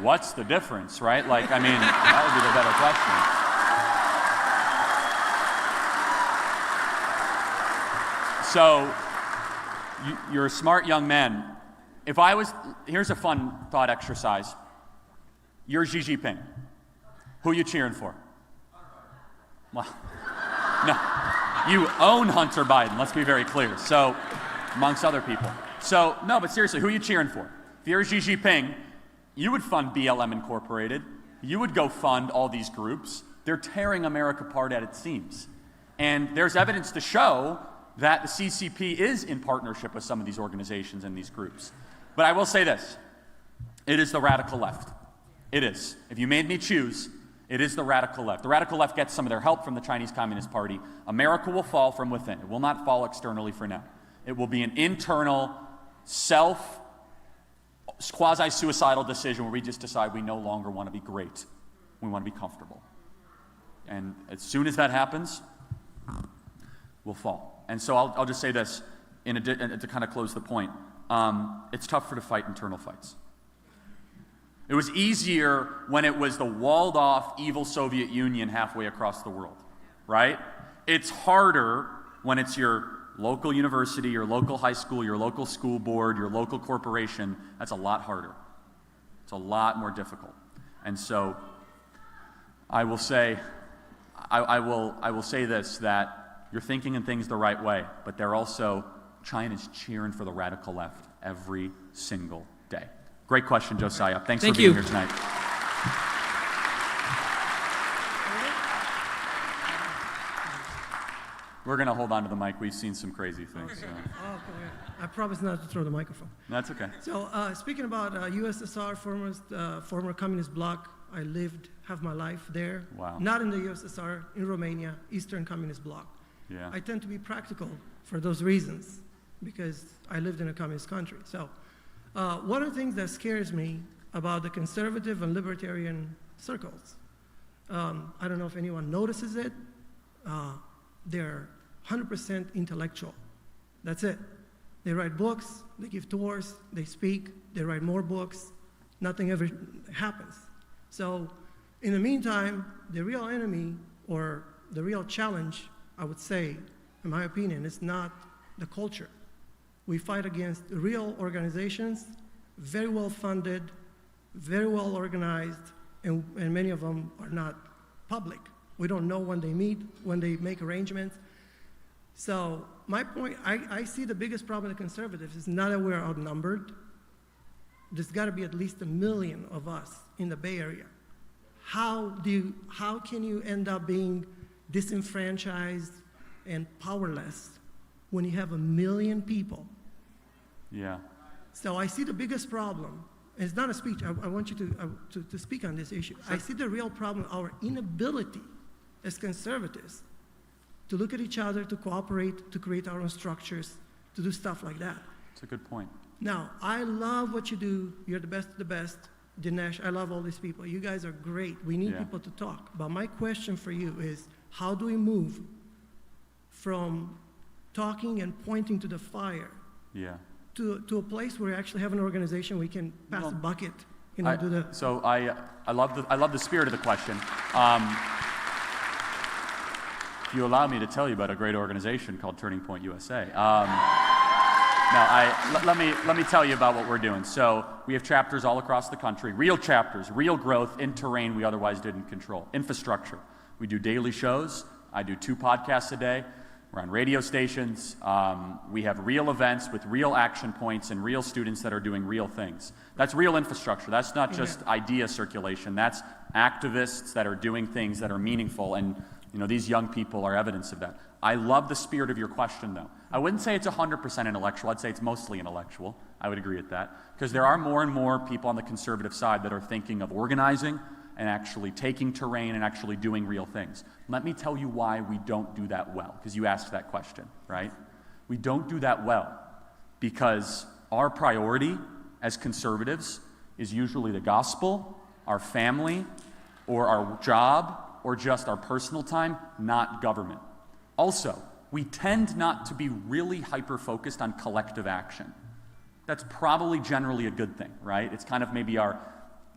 What's the difference, right? Like, I mean, that would be the better question. So, you're a smart young man. Here's a fun thought exercise. You're Xi Jinping. Who are you cheering for? Well, no. You own Hunter Biden, let's be very clear. So, amongst other people. So, no, but seriously, who are you cheering for? If you're Xi Jinping, you would fund BLM Incorporated. You would go fund all these groups. They're tearing America apart at its seams. And there's evidence to show that the CCP is in partnership with some of these organizations and these groups. But I will say this, it is the radical left. It is. If you made me choose, it is the radical left. The radical left gets some of their help from the Chinese Communist Party. America will fall from within. It will not fall externally for now. It will be an internal, quasi-suicidal decision where we just decide we no longer want to be great. We want to be comfortable. And as soon as that happens, we'll fall. And so I'll just say this, to kind of close the point. It's tougher to fight internal fights. It was easier when it was the walled-off evil Soviet Union halfway across the world, right? It's harder when it's your local university, your local high school, your local school board, your local corporation. That's a lot harder. It's a lot more difficult. And so I will say, I will say this, that you're thinking and things the right way, but China's cheering for the radical left every single day. Great question, Josiah. Thanks for being here tonight. We're going to hold on to the mic. We've seen some crazy things. So. I promise not to throw the microphone. That's okay. So speaking about USSR, former communist bloc, I lived half my life there. Wow. Not in the USSR, in Romania, Eastern Communist Bloc. Yeah. I tend to be practical for those reasons because I lived in a communist country. So one of the things that scares me about the conservative and libertarian circles, I don't know if anyone notices it, they're 100% intellectual. That's it. They write books, they give tours, they speak, they write more books, nothing ever happens. So in the meantime, the real enemy or the real challenge, I would say, in my opinion, is not the culture. We fight against real organizations, very well funded, very well organized, and many of them are not public. We don't know when they meet, when they make arrangements. So my point, I see the biggest problem with the conservatives is not that we're outnumbered. There's got to be at least 1 million of us in the Bay Area. How can you end up being disenfranchised and powerless when you have 1 million people? Yeah. So I see the biggest problem. It's not a speech. I want you to speak on this issue. Sure. I see the real problem, our inability as conservatives to look at each other, to cooperate, to create our own structures, to do stuff like that. That's a good point. Now, I love what you do. You're the best of the best. Dinesh, I love all these people. You guys are great. We need people to talk. But my question for you is, how do we move from talking and pointing to the fire to a place where we actually have an organization we can pass a bucket, do the... So I love the spirit of the question. If you allow me to tell you about a great organization called Turning Point USA. Let me tell you about what we're doing. So we have chapters all across the country, real chapters, real growth in terrain we otherwise didn't control. Infrastructure. We do daily shows. I do 2 podcasts a day. We're on radio stations. We have real events with real action points and real students that are doing real things. That's real infrastructure. That's not just idea circulation. That's activists that are doing things that are meaningful, and these young people are evidence of that. I love the spirit of your question, though. I wouldn't say it's 100% intellectual. I'd say it's mostly intellectual. I would agree with that. Because there are more and more people on the conservative side that are thinking of organizing and actually taking terrain and actually doing real things. Let me tell you why we don't do that well, because you asked that question, right? We don't do that well because our priority as conservatives is usually the gospel, our family, or our job, or just our personal time, not government. Also, we tend not to be really hyper-focused on collective action. That's probably generally a good thing, right? It's kind of maybe our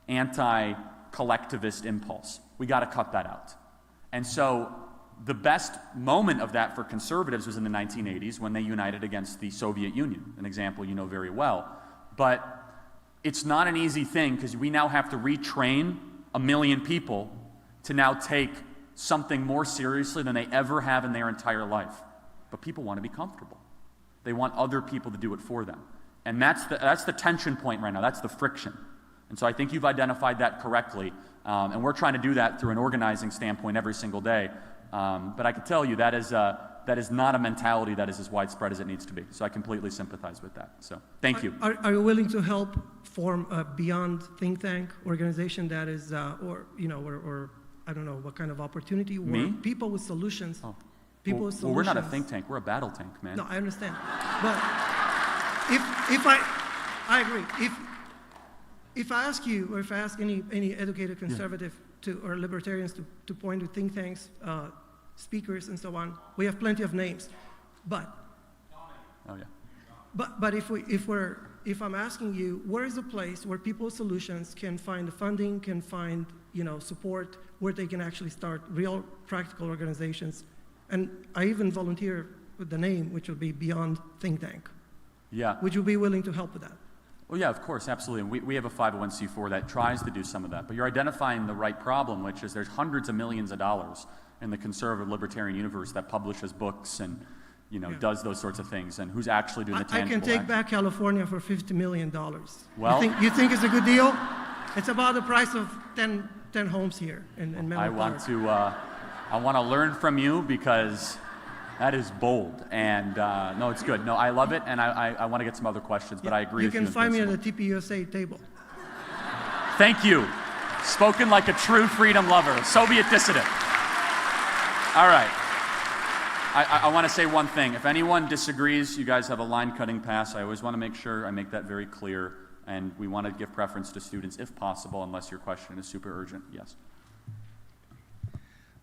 anti-collectivist impulse. We got to cut that out. And so the best moment of that for conservatives was in the 1980s when they united against the Soviet Union, an example you know very well. But it's not an easy thing because we now have to retrain 1 million people to now take something more seriously than they ever have in their entire life. But people want to be comfortable. They want other people to do it for them. And that's the tension point right now. That's the friction. And so I think you've identified that correctly. And we're trying to do that through an organizing standpoint every single day. But I can tell you that is not a mentality that is as widespread as it needs to be. So I completely sympathize with that. So thank you. Are you willing to help form a Beyond think tank organization that is, or I don't know what kind of opportunity? Me? People with solutions. Oh. People with solutions. Well, we're not a think tank. We're a battle tank, man. No, I understand. But if I agree. If I ask you, or if I ask any educated conservative or libertarians to point to think tanks, speakers, and so on, we have plenty of names. But but if I'm asking you, where is a place where people with solutions can find the funding, can find support, where they can actually start real practical organizations? And I even volunteer with the name, which will be Beyond Think Tank. Yeah. Would you be willing to help with that? Well, yeah, of course, absolutely. And we have a 501c4 that tries to do some of that. But you're identifying the right problem, which is there's hundreds of millions of dollars in the conservative libertarian universe that publishes books and does those sorts of things. And who's actually doing the tangible I can take action? back California for $50 million. Well, you think it's a good deal? It's about the price of 10 homes here in Menlo Park. I want to learn from you because that is bold. And no, it's good. No, I love it, and I want to get some other questions, but I agree with you. You can find me at the TPUSA table. Thank you. Spoken like a true freedom lover, a Soviet dissident. All right. I want to say one thing. If anyone disagrees, you guys have a line-cutting pass. I always want to make sure I make that very clear, and we want to give preference to students if possible, unless your question is super urgent. Yes.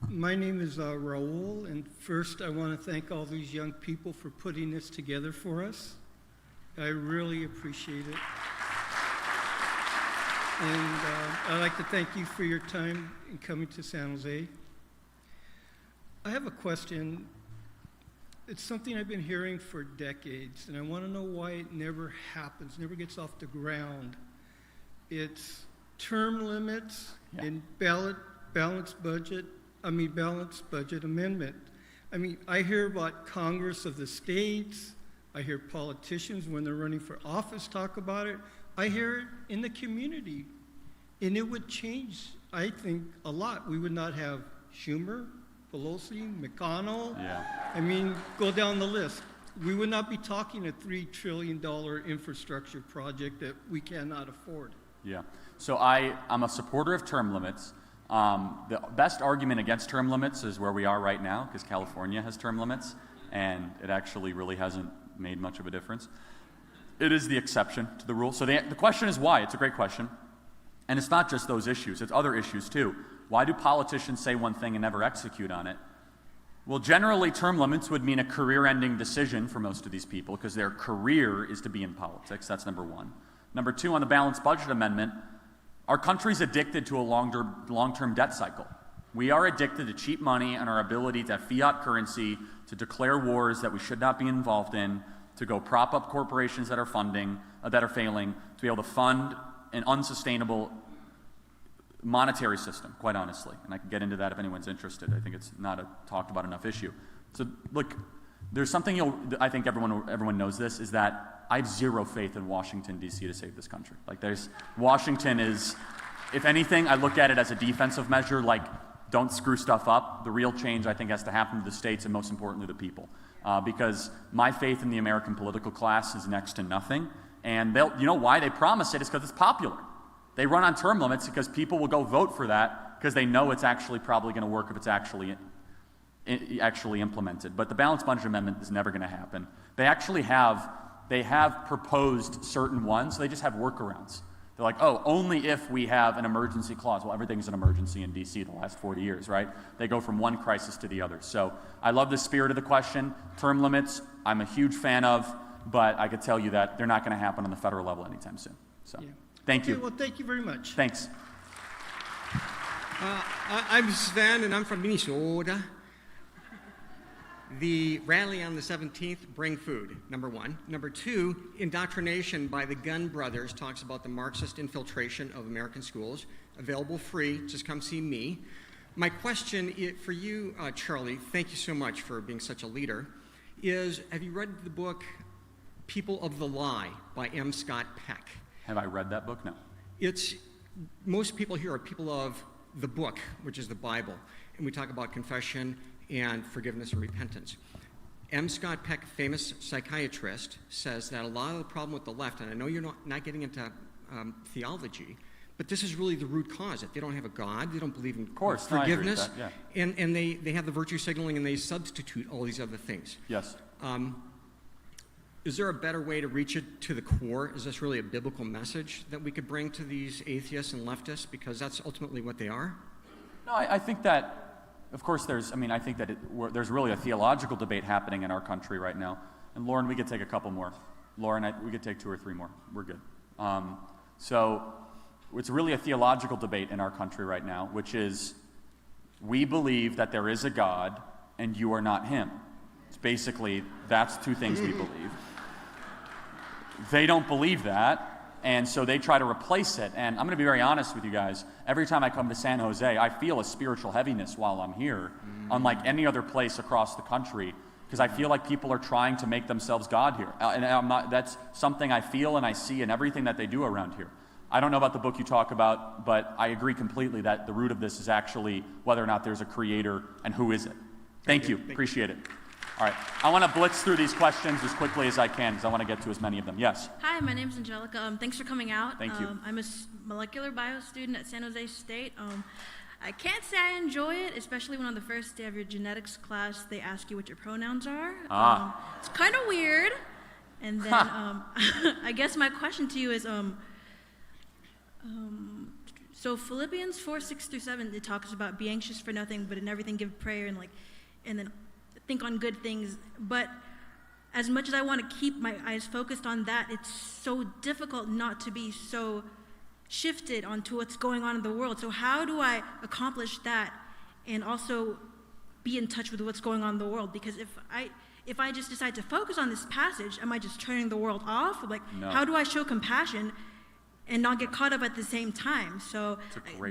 My name is Raul, and first I want to thank all these young people for putting this together for us. I really appreciate it. And I'd like to thank you for your time in coming to San Jose. I have a question. It's something I've been hearing for decades, and I want to know why it never happens, never gets off the ground. It's term limits and balanced budget amendment. I mean, I hear about Congress of the states. I hear politicians when they're running for office talk about it. I hear it in the community. And it would change, I think, a lot. We would not have Schumer, Pelosi, McConnell. I mean, go down the list. We would not be talking a $3 trillion infrastructure project that we cannot afford. Yeah. So I'm a supporter of term limits. The best argument against term limits is where we are right now, because California has term limits, and it actually really hasn't made much of a difference. It is the exception to the rule. So the question is why. It's a great question. And it's not just those issues, it's other issues too. Why do politicians say one thing and never execute on it? Well, generally, term limits would mean a career-ending decision for most of these people because their career is to be in politics. That's number one. Number two, on the balanced budget amendment, our country's addicted to a long-term debt cycle. We are addicted to cheap money and our ability to have fiat currency, to declare wars that we should not be involved in, to go prop up corporations that are failing, to be able to fund an unsustainable monetary system, quite honestly. And I can get into that if anyone's interested. I think it's not a talked about enough issue. So look, there's something I think everyone knows this, is that I have zero faith in Washington, D.C. to save this country. Like Washington is, if anything, I look at it as a defensive measure, like don't screw stuff up. The real change I think has to happen to the states and most importantly the people. Because my faith in the American political class is next to nothing. And you know why they promise it is because it's popular. They run on term limits because people will go vote for that because they know it's actually probably going to work if it's actually implemented. But the balanced budget amendment is never going to happen. They have proposed certain ones, so they just have workarounds. They're like, oh, only if we have an emergency clause. Well, everything's an emergency in D.C. the last 40 years, right? They go from one crisis to the other. So I love the spirit of the question. Term limits, I'm a huge fan of, but I could tell you that they're not going to happen on the federal level anytime soon. So. Yeah. Thank you. Well, thank you very much. Thanks. I'm Sven, and I'm from Minnesota. The rally on the 17th, bring food, number one. Number two, indoctrination by the Gun Brothers talks about the Marxist infiltration of American schools. Available free, just come see me. My question for you, Charlie, thank you so much for being such a leader, is have you read the book People of the Lie by M. Scott Peck? Have I read that book? No. Most people here are people of the book, which is the Bible, and we talk about confession and forgiveness and repentance. M. Scott Peck, famous psychiatrist, says that a lot of the problem with the left, and I know you're not getting into theology, but this is really the root cause, that they don't have a God, they don't believe in forgiveness, no, I agree with that, yeah. and they have the virtue signaling and they substitute all these other things. Yes. Is there a better way to reach it to the core? Is this really a biblical message that we could bring to these atheists and leftists? Because that's ultimately what they are. No, I think that, of course, there's really a theological debate happening in our country right now. And Lauren, we could take a couple more. Lauren, we could take 2 or 3 more. We're good. So it's really a theological debate in our country right now, which is we believe that there is a God and you are not him. It's basically, that's 2 things we believe. They don't believe that, and so they try to replace it. And I'm going to be very honest with you guys. Every time I come to San Jose, I feel a spiritual heaviness while I'm here, unlike any other place across the country, because I feel like people are trying to make themselves God here. And that's something I feel and I see in everything that they do around here. I don't know about the book you talk about, but I agree completely that the root of this is actually whether or not there's a creator and who is it. Thank you. Appreciate it. All right, I want to blitz through these questions as quickly as I can because I want to get to as many of them. Yes? Hi, my name's Angelica. Thanks for coming out. Thank you. I'm a molecular bio student at San Jose State. I can't say I enjoy it, especially when on the first day of your genetics class they ask you what your pronouns are. It's kind of weird. And then I guess my question to you is, so Philippians 4:6-7, it talks about be anxious for nothing, but in everything give prayer and then think on good things. But as much as I want to keep my eyes focused on that, it's so difficult not to be so shifted onto what's going on in the world. So how do I accomplish that and also be in touch with what's going on in the world? Because if I just decide to focus on this passage, am I just turning the world off? Like, no. How do I show compassion and not get caught up at the same time? So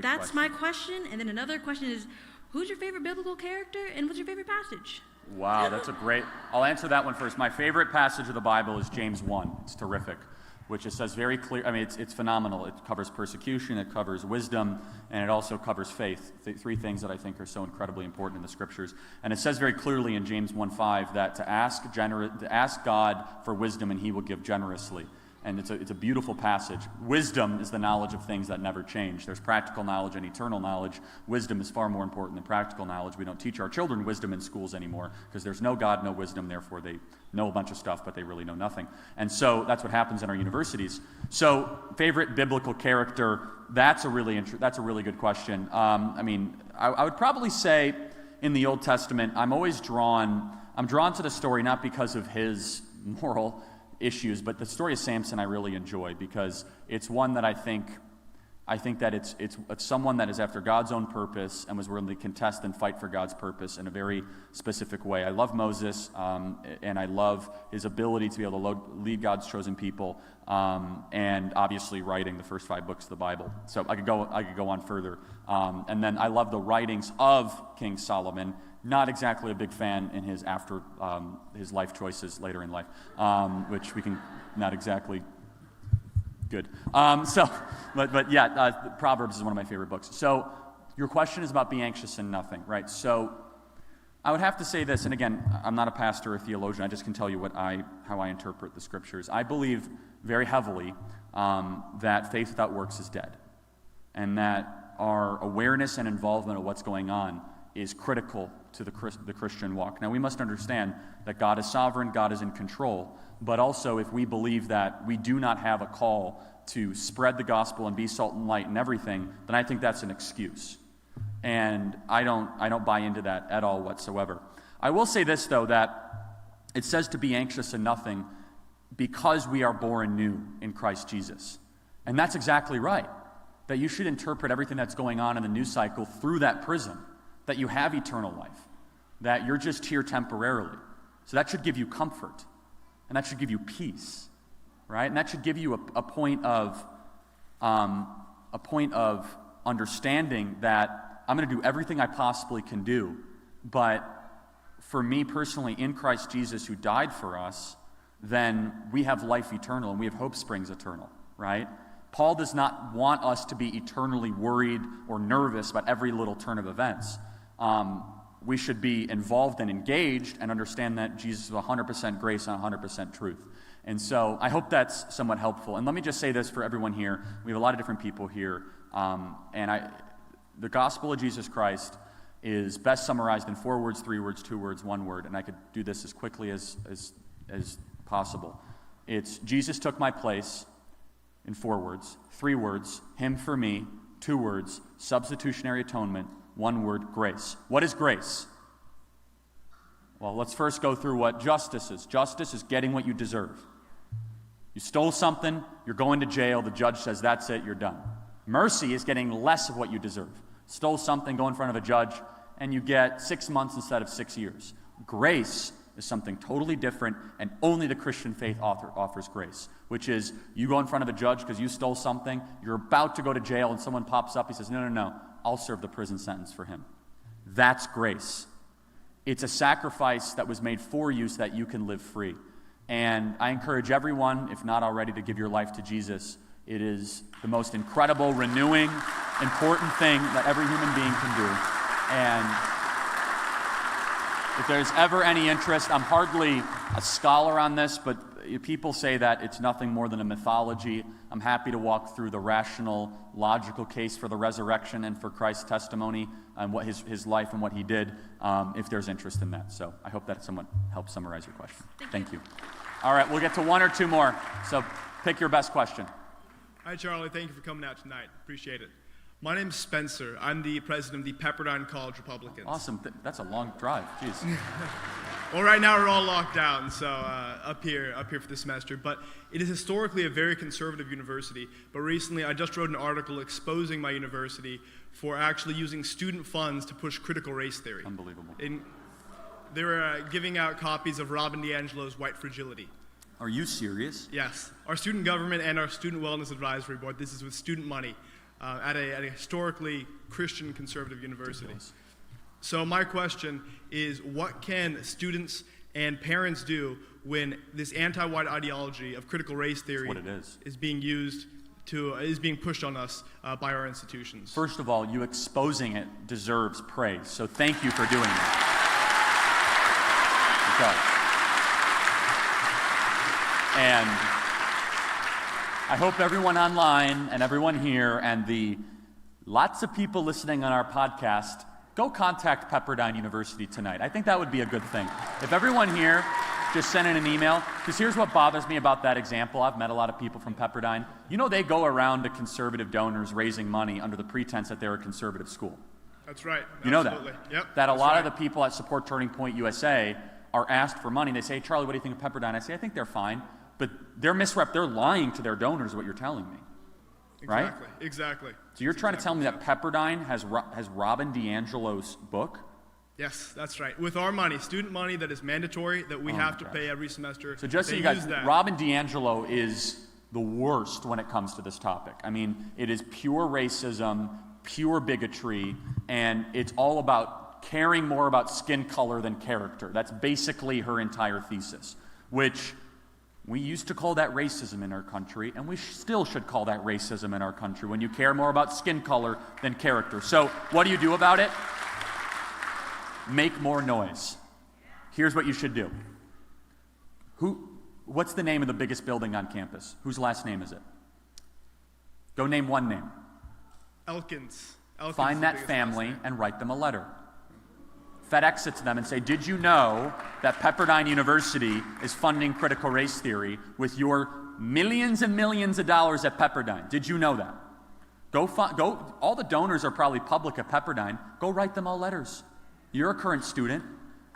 that's my question. And then another question is, who's your favorite biblical character and what's your favorite passage? Wow, that's a great... I'll answer that one first. My favorite passage of the Bible is James 1. It's terrific, which it says very clear... I mean, it's phenomenal. It covers persecution, it covers wisdom, and it also covers faith. 3 things that I think are so incredibly important in the Scriptures. And it says very clearly in James 1:5 that to ask God for wisdom and he will give generously. And it's a beautiful passage. Wisdom is the knowledge of things that never change. There's practical knowledge and eternal knowledge. Wisdom is far more important than practical knowledge. We don't teach our children wisdom in schools anymore because there's no God, no wisdom. Therefore, they know a bunch of stuff, but they really know nothing. And so that's what happens in our universities. So, favorite biblical character, that's a really good question. I would probably say in the Old Testament, I'm drawn to the story not because of his moral issues, but the story of Samson I really enjoy because it's one that I think that it's someone that is after God's own purpose and was willing to contest and fight for God's purpose in a very specific way. I love Moses, and I love his ability to be able to lead God's chosen people, and obviously writing the first 5 books of the Bible. So I could go on further. And then I love the writings of King Solomon. Not exactly a big fan in his his life choices later in life, which we can not exactly good. But Proverbs is one of my favorite books. So your question is about be anxious in nothing, right? So I would have to say this, and again, I'm not a pastor or theologian. I just can tell you how I interpret the scriptures. I believe very heavily that faith without works is dead, and that our awareness and involvement of what's going on is critical to the Christian walk. Now, we must understand that God is sovereign, God is in control, but also if we believe that we do not have a call to spread the gospel and be salt and light and everything, then I think that's an excuse. And I don't buy into that at all whatsoever. I will say this, though, that it says to be anxious in nothing because we are born new in Christ Jesus. And that's exactly right, that you should interpret everything that's going on in the news cycle through that prism, that you have eternal life, that you're just here temporarily. So that should give you comfort, and that should give you peace, right? And that should give you a point of understanding that I'm going to do everything I possibly can do, but for me personally, in Christ Jesus who died for us, then we have life eternal, and we have hope springs eternal, right? Paul does not want us to be eternally worried or nervous about every little turn of events. We should be involved and engaged and understand that Jesus is 100% grace and 100% truth. And so I hope that's somewhat helpful. And let me just say this for everyone here. We have a lot of different people here. The gospel of Jesus Christ is best summarized in 4 words, 3 words, 2 words, 1 word. And I could do this as quickly as possible. It's Jesus took my place in 4 words, 3 words, him for me, 2 words, substitutionary atonement, 1 word, grace. What is grace? Well, let's first go through what justice is. Justice is getting what you deserve. You stole something, you're going to jail, the judge says, that's it, you're done. Mercy is getting less of what you deserve. Stole something, go in front of a judge, and you get 6 months instead of 6 years. Grace is something totally different, and only the Christian faith offers grace, which is you go in front of a judge because you stole something, you're about to go to jail, and someone pops up, he says, no, I'll serve the prison sentence for him. That's grace. It's a sacrifice that was made for you so that you can live free. And I encourage everyone, if not already, to give your life to Jesus. It is the most incredible, renewing, important thing that every human being can do. And if there's ever any interest, I'm hardly a scholar on this, but people say that it's nothing more than a mythology. I'm happy to walk through the rational, logical case for the resurrection and for Christ's testimony and what his life and what he did, if there's interest in that. So I hope that somewhat helps summarize your question. Thank you. All right, we'll get to 1 or 2 more. So pick your best question. Hi, Charlie. Thank you for coming out tonight. Appreciate it. My name's Spencer. I'm the president of the Pepperdine College Republicans. Awesome. That's a long drive. Jeez. Well, right now we're all locked down, so up here for the semester. But it is historically a very conservative university. But recently I just wrote an article exposing my university for actually using student funds to push critical race theory. Unbelievable. They were giving out copies of Robin DiAngelo's White Fragility. Are you serious? Yes. Our student government and our student wellness advisory board, this is with student money at a historically Christian conservative university. Ridiculous. So my question is, what can students and parents do when this anti-white ideology of critical race theory is being used is being pushed on us by our institutions? First of all, you exposing it deserves praise. So thank you for doing that. I hope everyone online and everyone here and the lots of people listening on our podcast go contact Pepperdine University tonight. I think that would be a good thing. If everyone here just sent in an email, because here's what bothers me about that example. I've met a lot of people from Pepperdine. You know, they go around to conservative donors raising money under the pretense that they're a conservative school. That's right. You know Absolutely. that? Yep. That a that's lot right. of the people that support Turning Point USA are asked for money. They say, Charlie, what do you think of Pepperdine? I say, I think they're fine. But they're lying to their donors, is what you're telling me. Right? Exactly. So you're trying to tell me that Pepperdine has Robin DiAngelo's book? Yes, that's right. With our money, student money that is mandatory, that we have to pay every semester. So just so they you guys, use that. Robin DiAngelo is the worst when it comes to this topic. I mean, it is pure racism, pure bigotry, and it's all about caring more about skin color than character. That's basically her entire thesis, which we used to call that racism in our country, and we still should call that racism in our country when you care more about skin color than character. So what do you do about it? Make more noise. Here's what you should do. What's the name of the biggest building on campus? Whose last name is it? Go name one name. Elkins. Find that family and write them a letter. FedEx it to them and say, did you know that Pepperdine University is funding critical race theory with your millions and millions of dollars at Pepperdine? Did you know that? All the donors are probably public at Pepperdine. Go write them all letters. You're a current student,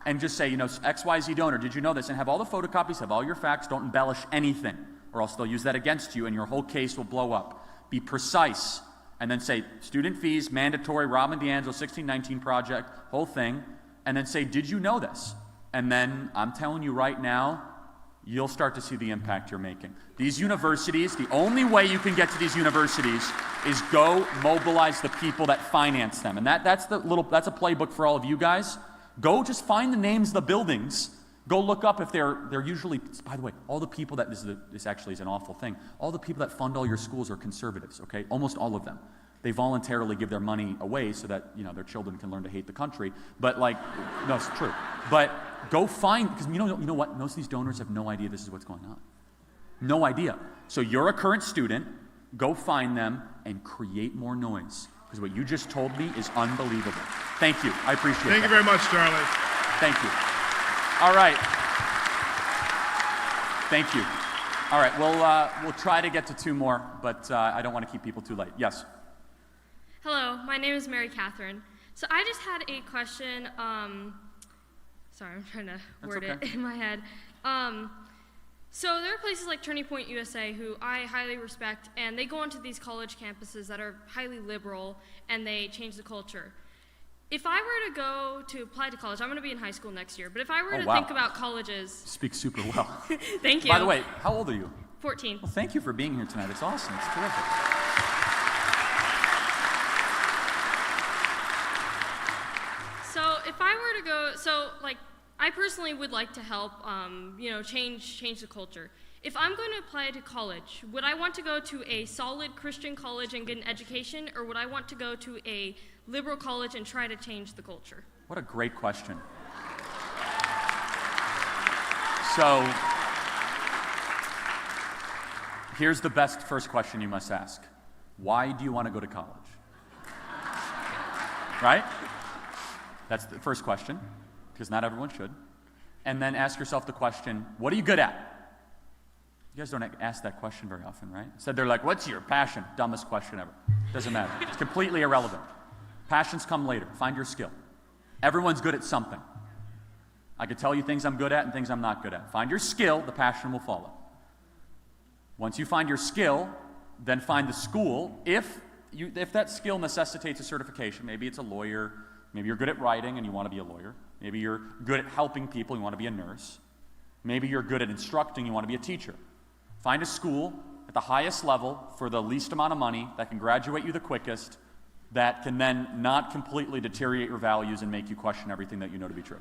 and just say, XYZ donor, did you know this? And have all the photocopies, have all your facts, don't embellish anything, or else they'll use that against you and your whole case will blow up. Be precise, and then say, student fees, mandatory, Robin DiAngelo, 1619 project, whole thing, and then say, did you know this? And then, I'm telling you right now, you'll start to see the impact you're making. These universities, the only way you can get to these universities is go mobilize the people that finance them. And that's a playbook for all of you guys. Go just find the names of the buildings. Go look up if they're usually, by the way, all the people that, this actually is an awful thing, all the people that fund all your schools are conservatives, okay? Almost all of them. They voluntarily give their money away so that, their children can learn to hate the country. But no, it's true. But go find, because you know what? Most of these donors have no idea this is what's going on. No idea. So you're a current student, go find them and create more noise. Because what you just told me is unbelievable. Thank you. I appreciate it. Thank you very much, Charlie. Thank you. All right. Thank you. All right, we'll try to get to two more, but I don't want to keep people too late. Yes? Hello, my name is Mary Catherine. So I just had a question. Sorry, I'm trying to word it in my head. So there are places like Turning Point USA who I highly respect, and they go onto these college campuses that are highly liberal, and they change the culture. If I were to go to apply to college, I'm going to be in high school next year, but if I were to think about colleges... Speak super well. Thank you. By the way, how old are you? 14. Well, thank you for being here tonight. It's awesome. It's terrific. So if I were to go, I personally would like to help, change the culture. If I'm going to apply to college, would I want to go to a solid Christian college and get an education, or would I want to go to a liberal college and try to change the culture? What a great question. So, here's the best first question you must ask. Why do you want to go to college? Right? That's the first question, because not everyone should. And then ask yourself the question, what are you good at? You guys don't ask that question very often, right? Instead, they're like, what's your passion? Dumbest question ever. Doesn't matter. It's completely irrelevant. Passions come later. Find your skill. Everyone's good at something. I could tell you things I'm good at and things I'm not good at. Find your skill, the passion will follow. Once you find your skill, then find the school. If that skill necessitates a certification, maybe it's a lawyer, maybe you're good at writing and you want to be a lawyer, maybe you're good at helping people and you want to be a nurse, maybe you're good at instructing, you want to be a teacher. Find a school at the highest level for the least amount of money that can graduate you the quickest, that can then not completely deteriorate your values and make you question everything that you know to be true.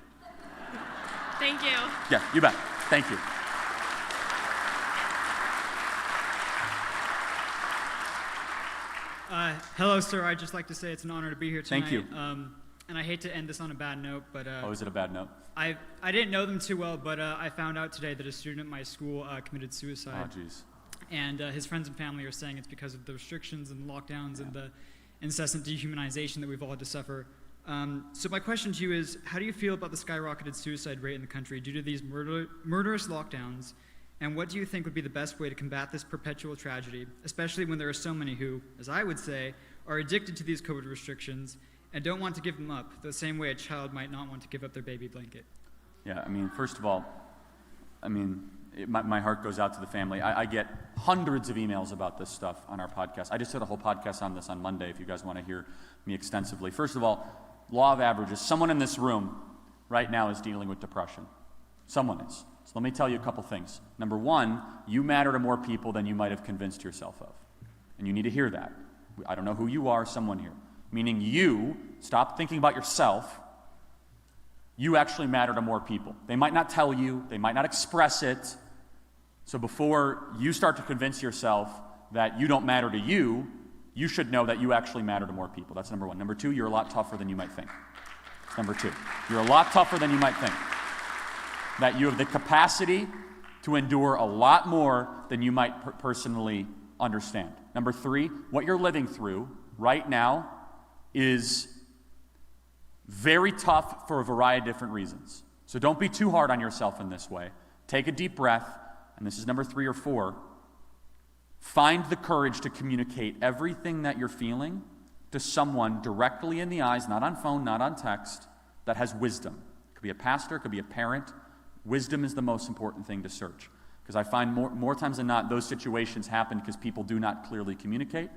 Thank you. Yeah, you bet. Thank you. Hello, sir. I'd just like to say it's an honor to be here tonight. Thank you. And I hate to end this on a bad note, but... Oh, is it a bad note? I didn't know them too well, but I found out today that a student at my school committed suicide. Oh, jeez. and his friends and family are saying it's because of the restrictions and lockdowns and the incessant dehumanization that we've all had to suffer. So my question to you is, how do you feel about the skyrocketed suicide rate in the country due to these murderous lockdowns? And what do you think would be the best way to combat this perpetual tragedy, especially when there are so many who, as I would say, are addicted to these COVID restrictions and don't want to give them up, the same way a child might not want to give up their baby blanket? Yeah, I mean, first of all, my heart goes out to the family. I get hundreds of emails about this stuff on our podcast. I just did a whole podcast on this on Monday, if you guys want to hear me extensively. First of all, law of averages. Someone in this room right now is dealing with depression. Someone is. So let me tell you a couple things. Number one, you matter to more people than you might have convinced yourself of. And you need to hear that. I don't know who you are, someone here. Meaning you, stop thinking about yourself. You actually matter to more people. They might not tell you, they might not express it. So before you start to convince yourself that you don't matter to you, you should know that you actually matter to more people. That's number one. Number two, you're a lot tougher than you might think. That's number two. You're a lot tougher than you might think. That you have the capacity to endure a lot more than you might personally understand. Number three, what you're living through right now is very tough for a variety of different reasons. So don't be too hard on yourself in this way. Take a deep breath, and this is number 3 or 4. Find the courage to communicate everything that you're feeling to someone directly in the eyes, not on phone, not on text, that has wisdom. It could be a pastor, it could be a parent. Wisdom is the most important thing to search. Because I find more times than not, those situations happen because people do not clearly communicate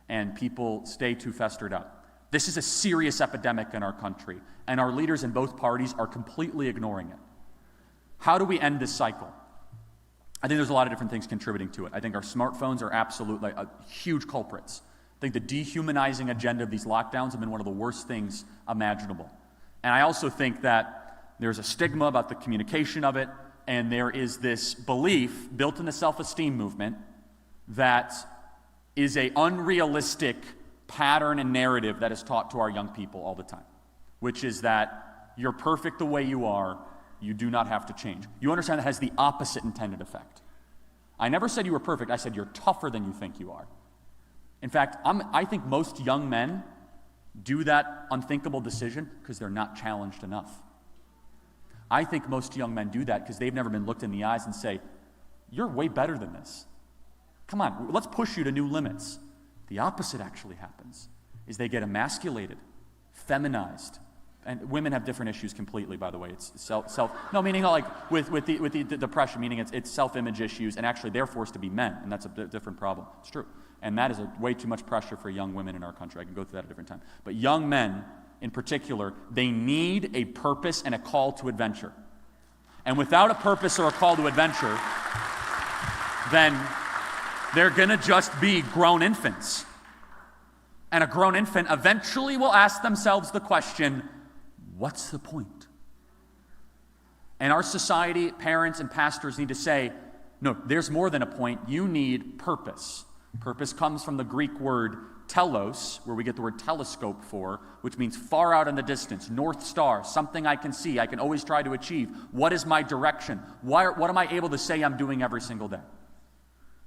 and people stay too festered up. This is a serious epidemic in our country, and our leaders in both parties are completely ignoring it. How do we end this cycle? I think there's a lot of different things contributing to it. I think our smartphones are absolutely huge culprits. I think the dehumanizing agenda of these lockdowns have been one of the worst things imaginable. And I also think that there's a stigma about the communication of it, and there is this belief built in the self-esteem movement that is an unrealistic pattern and narrative that is taught to our young people all the time, which is that you're perfect the way you are, you do not have to change. You understand that has the opposite intended effect. I never said you were perfect, I said you're tougher than you think you are. In fact, I think most young men do that unthinkable decision because they're not challenged enough. I think most young men do that because they've never been looked in the eyes and say, you're way better than this. Come on, let's push you to new limits. The opposite actually happens, is they get emasculated, feminized. And women have different issues completely, by the way. It's meaning like with the depression, meaning it's self-image issues, and actually they're forced to be men, and that's a different problem. It's true. And that is way too much pressure for young women in our country. I can go through that at a different time. But young men, in particular, they need a purpose and a call to adventure. And without a purpose or a call to adventure, then they're going to just be grown infants. And a grown infant eventually will ask themselves the question, what's the point? And our society, parents and pastors need to say, no, there's more than a point. You need purpose. Purpose comes from the Greek word telos, where we get the word telescope for, which means far out in the distance, North Star, something I can see, I can always try to achieve. What is my direction? What am I able to say I'm doing every single day?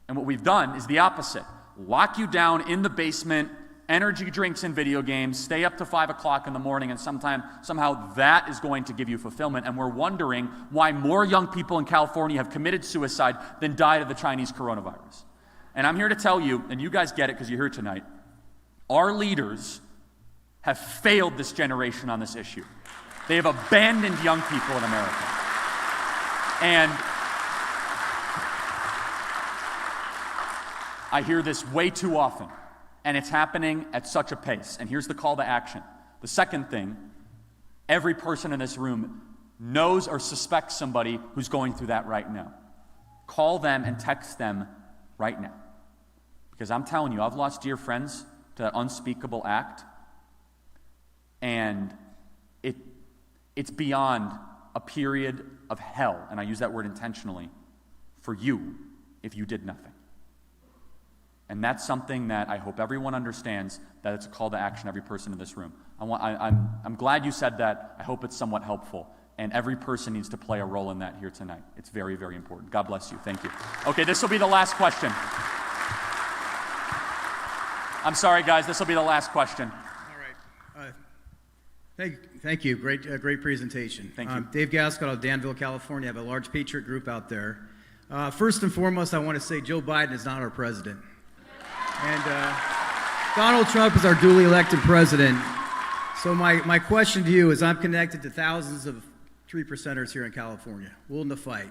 And what we've done is the opposite. Lock you down in the basement, energy drinks and video games, stay up to 5 o'clock in the morning, and somehow that is going to give you fulfillment. And we're wondering why more young people in California have committed suicide than died of the Chinese coronavirus. And I'm here to tell you, and you guys get it because you're here tonight, our leaders have failed this generation on this issue. They have abandoned young people in America. And I hear this way too often, and it's happening at such a pace. And here's the call to action. The second thing, every person in this room knows or suspects somebody who's going through that right now. Call them and text them right now. Because I'm telling you, I've lost dear friends to that unspeakable act, and it's beyond a period of hell, and I use that word intentionally, for you if you did nothing. And that's something that I hope everyone understands, that it's a call to action, every person in this room. I'm glad you said that. I hope it's somewhat helpful. And every person needs to play a role in that here tonight. It's very, very important. God bless you. Thank you. Okay, this will be the last question. I'm sorry, guys. This will be the last question. All right. Thank you. Great presentation. Thank you. Dave Gaskell out of Danville, California. I have a large patriot group out there. First and foremost, I want to say Joe Biden is not our president. And Donald Trump is our duly elected president. So my question to you is, I'm connected to thousands of 3%ers here in California, willing to fight.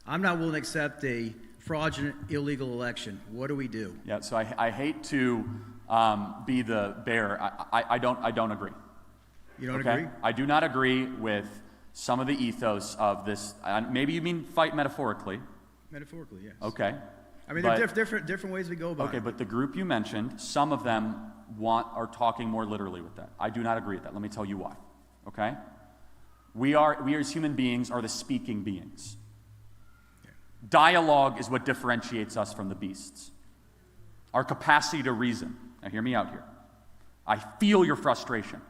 I'm not willing to accept a fraudulent, illegal election. What do we do? Yeah, so I hate to be the bearer. I don't agree. You don't okay? agree? I do not agree with some of the ethos of this. Maybe you mean fight metaphorically. Metaphorically, yes. Okay. I mean, there are different ways we go about it. Okay, but the group you mentioned, some of them are talking more literally with that. I do not agree with that. Let me tell you why. Okay? We as human beings are the speaking beings. Yeah. Dialogue is what differentiates us from the beasts. Our capacity to reason. Now hear me out here. I feel your frustration.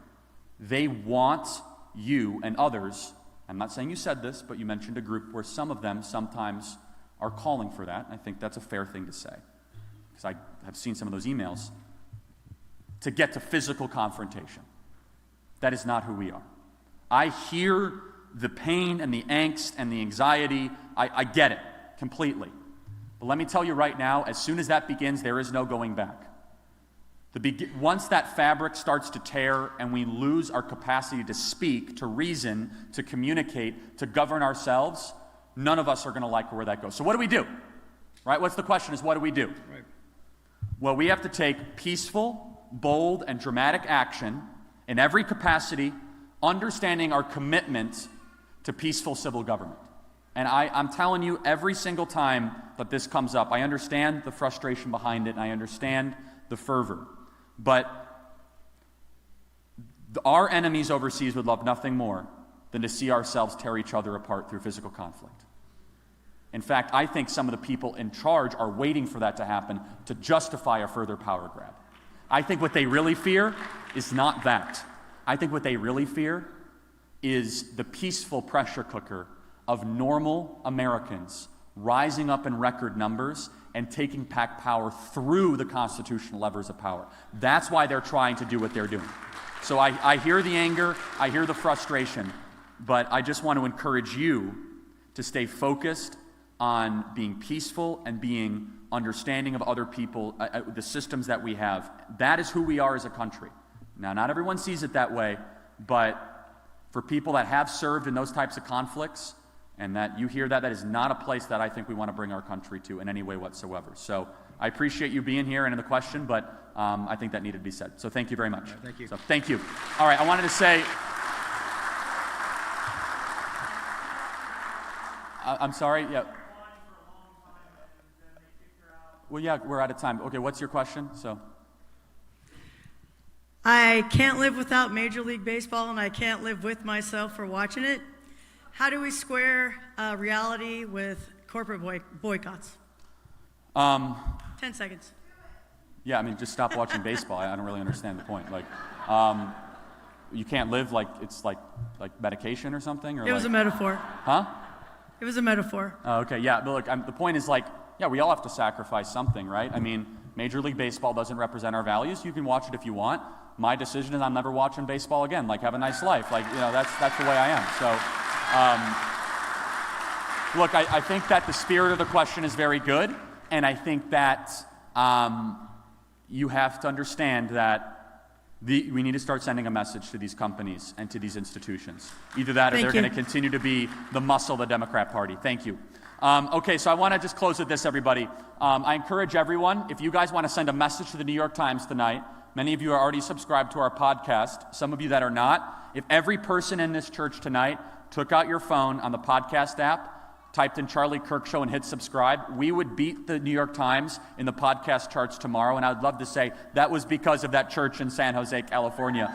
They want you and others, I'm not saying you said this, but you mentioned a group where some of them sometimes are calling for that. I think that's a fair thing to say, because I have seen some of those emails, to get to physical confrontation. That is not who we are. I hear the pain and the angst and the anxiety. I get it completely. But let me tell you right now, as soon as that begins, there is no going back. Once that fabric starts to tear and we lose our capacity to speak, to reason, to communicate, to govern ourselves, none of us are going to like where that goes. So what do we do? Right? What's the question is, what do we do? Right. Well, we have to take peaceful, bold, and dramatic action in every capacity, understanding our commitment to peaceful civil government. And I'm telling you, every single time that this comes up, I understand the frustration behind it, and I understand the fervor. But our enemies overseas would love nothing more than to see ourselves tear each other apart through physical conflict. In fact, I think some of the people in charge are waiting for that to happen to justify a further power grab. I think what they really fear is not that. I think what they really fear is the peaceful pressure cooker of normal Americans rising up in record numbers and taking back power through the constitutional levers of power. That's why they're trying to do what they're doing. So I hear the anger, I hear the frustration, but I just want to encourage you to stay focused on being peaceful and being understanding of other people, the systems that we have. That is who we are as a country. Now, not everyone sees it that way, but for people that have served in those types of conflicts, and that you hear that is not a place that I think we want to bring our country to in any way whatsoever. So I appreciate you being here and in the question, but I think that needed to be said. So thank you very much. Thank you. So thank you. All right, I wanted to say, I'm sorry, yeah. Well, yeah, we're out of time. Okay, what's your question? So. I can't live without Major League Baseball, and I can't live with myself for watching it. How do we square reality with corporate boycotts? 10 seconds. Yeah, I mean, just stop watching baseball. I don't really understand the point. Like, you can't live like it's like medication or something? Or it was a metaphor. Huh? It was a metaphor. Oh, okay, yeah, but look, the point is like, yeah, we all have to sacrifice something, right? I mean, Major League Baseball doesn't represent our values. You can watch it if you want. My decision is I'm never watching baseball again. Like, have a nice life. Like, you know, that's the way I am. So, look, I think that the spirit of the question is very good, and I think that you have to understand that we need to start sending a message to these companies and to these institutions. Either that or they're going to continue to be the muscle of the Democrat Party. Thank you. Okay, so I want to just close with this, everybody. I encourage everyone, if you guys want to send a message to the New York Times tonight, many of you are already subscribed to our podcast. Some of you that are not, if every person in this church tonight took out your phone on the podcast app, typed in Charlie Kirk Show and hit subscribe, we would beat the New York Times in the podcast charts tomorrow. And I would love to say that was because of that church in San Jose, California.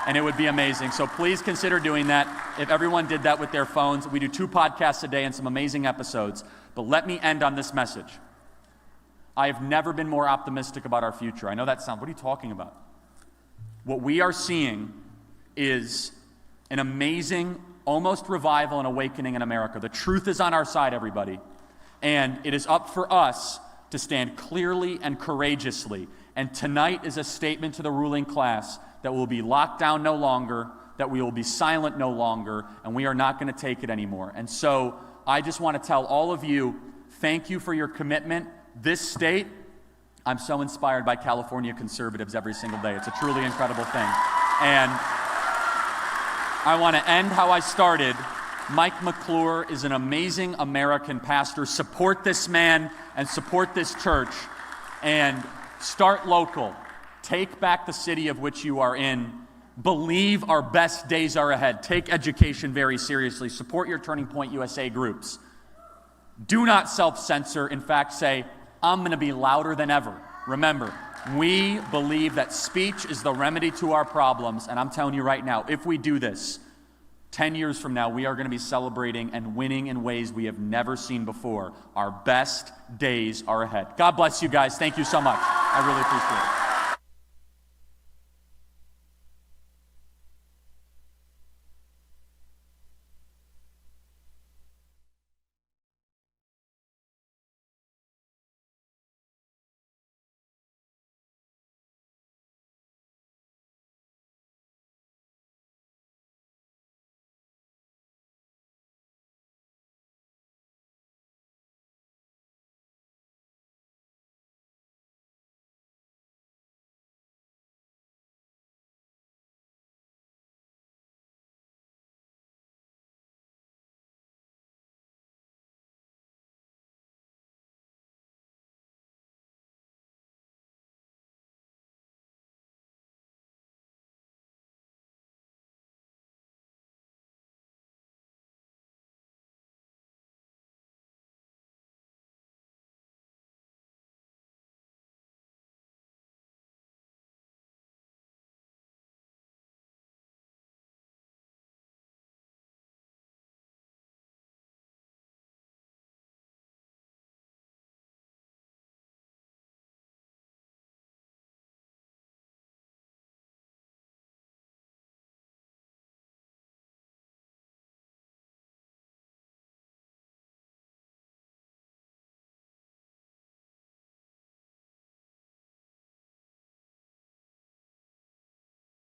And it would be amazing. So please consider doing that. If everyone did that with their phones, we do 2 podcasts a day and some amazing episodes. But let me end on this message. I have never been more optimistic about our future. I know that sounds, what are you talking about? What we are seeing is an amazing almost revival and awakening in America. The truth is on our side, everybody. And it is up for us to stand clearly and courageously. And tonight is a statement to the ruling class that we'll be locked down no longer, that we will be silent no longer, and we are not going to take it anymore. And so I just want to tell all of you, thank you for your commitment. This state, I'm so inspired by California conservatives every single day. It's a truly incredible thing. And I want to end how I started. Mike McClure is an amazing American pastor. Support this man and support this church. And start local. Take back the city of which you are in. Believe our best days are ahead. Take education very seriously. Support your Turning Point USA groups. Do not self-censor. In fact, say, I'm going to be louder than ever. Remember, we believe that speech is the remedy to our problems. And I'm telling you right now, if we do this, 10 years from now, we are going to be celebrating and winning in ways we have never seen before. Our best days are ahead. God bless you guys. Thank you so much. I really appreciate it.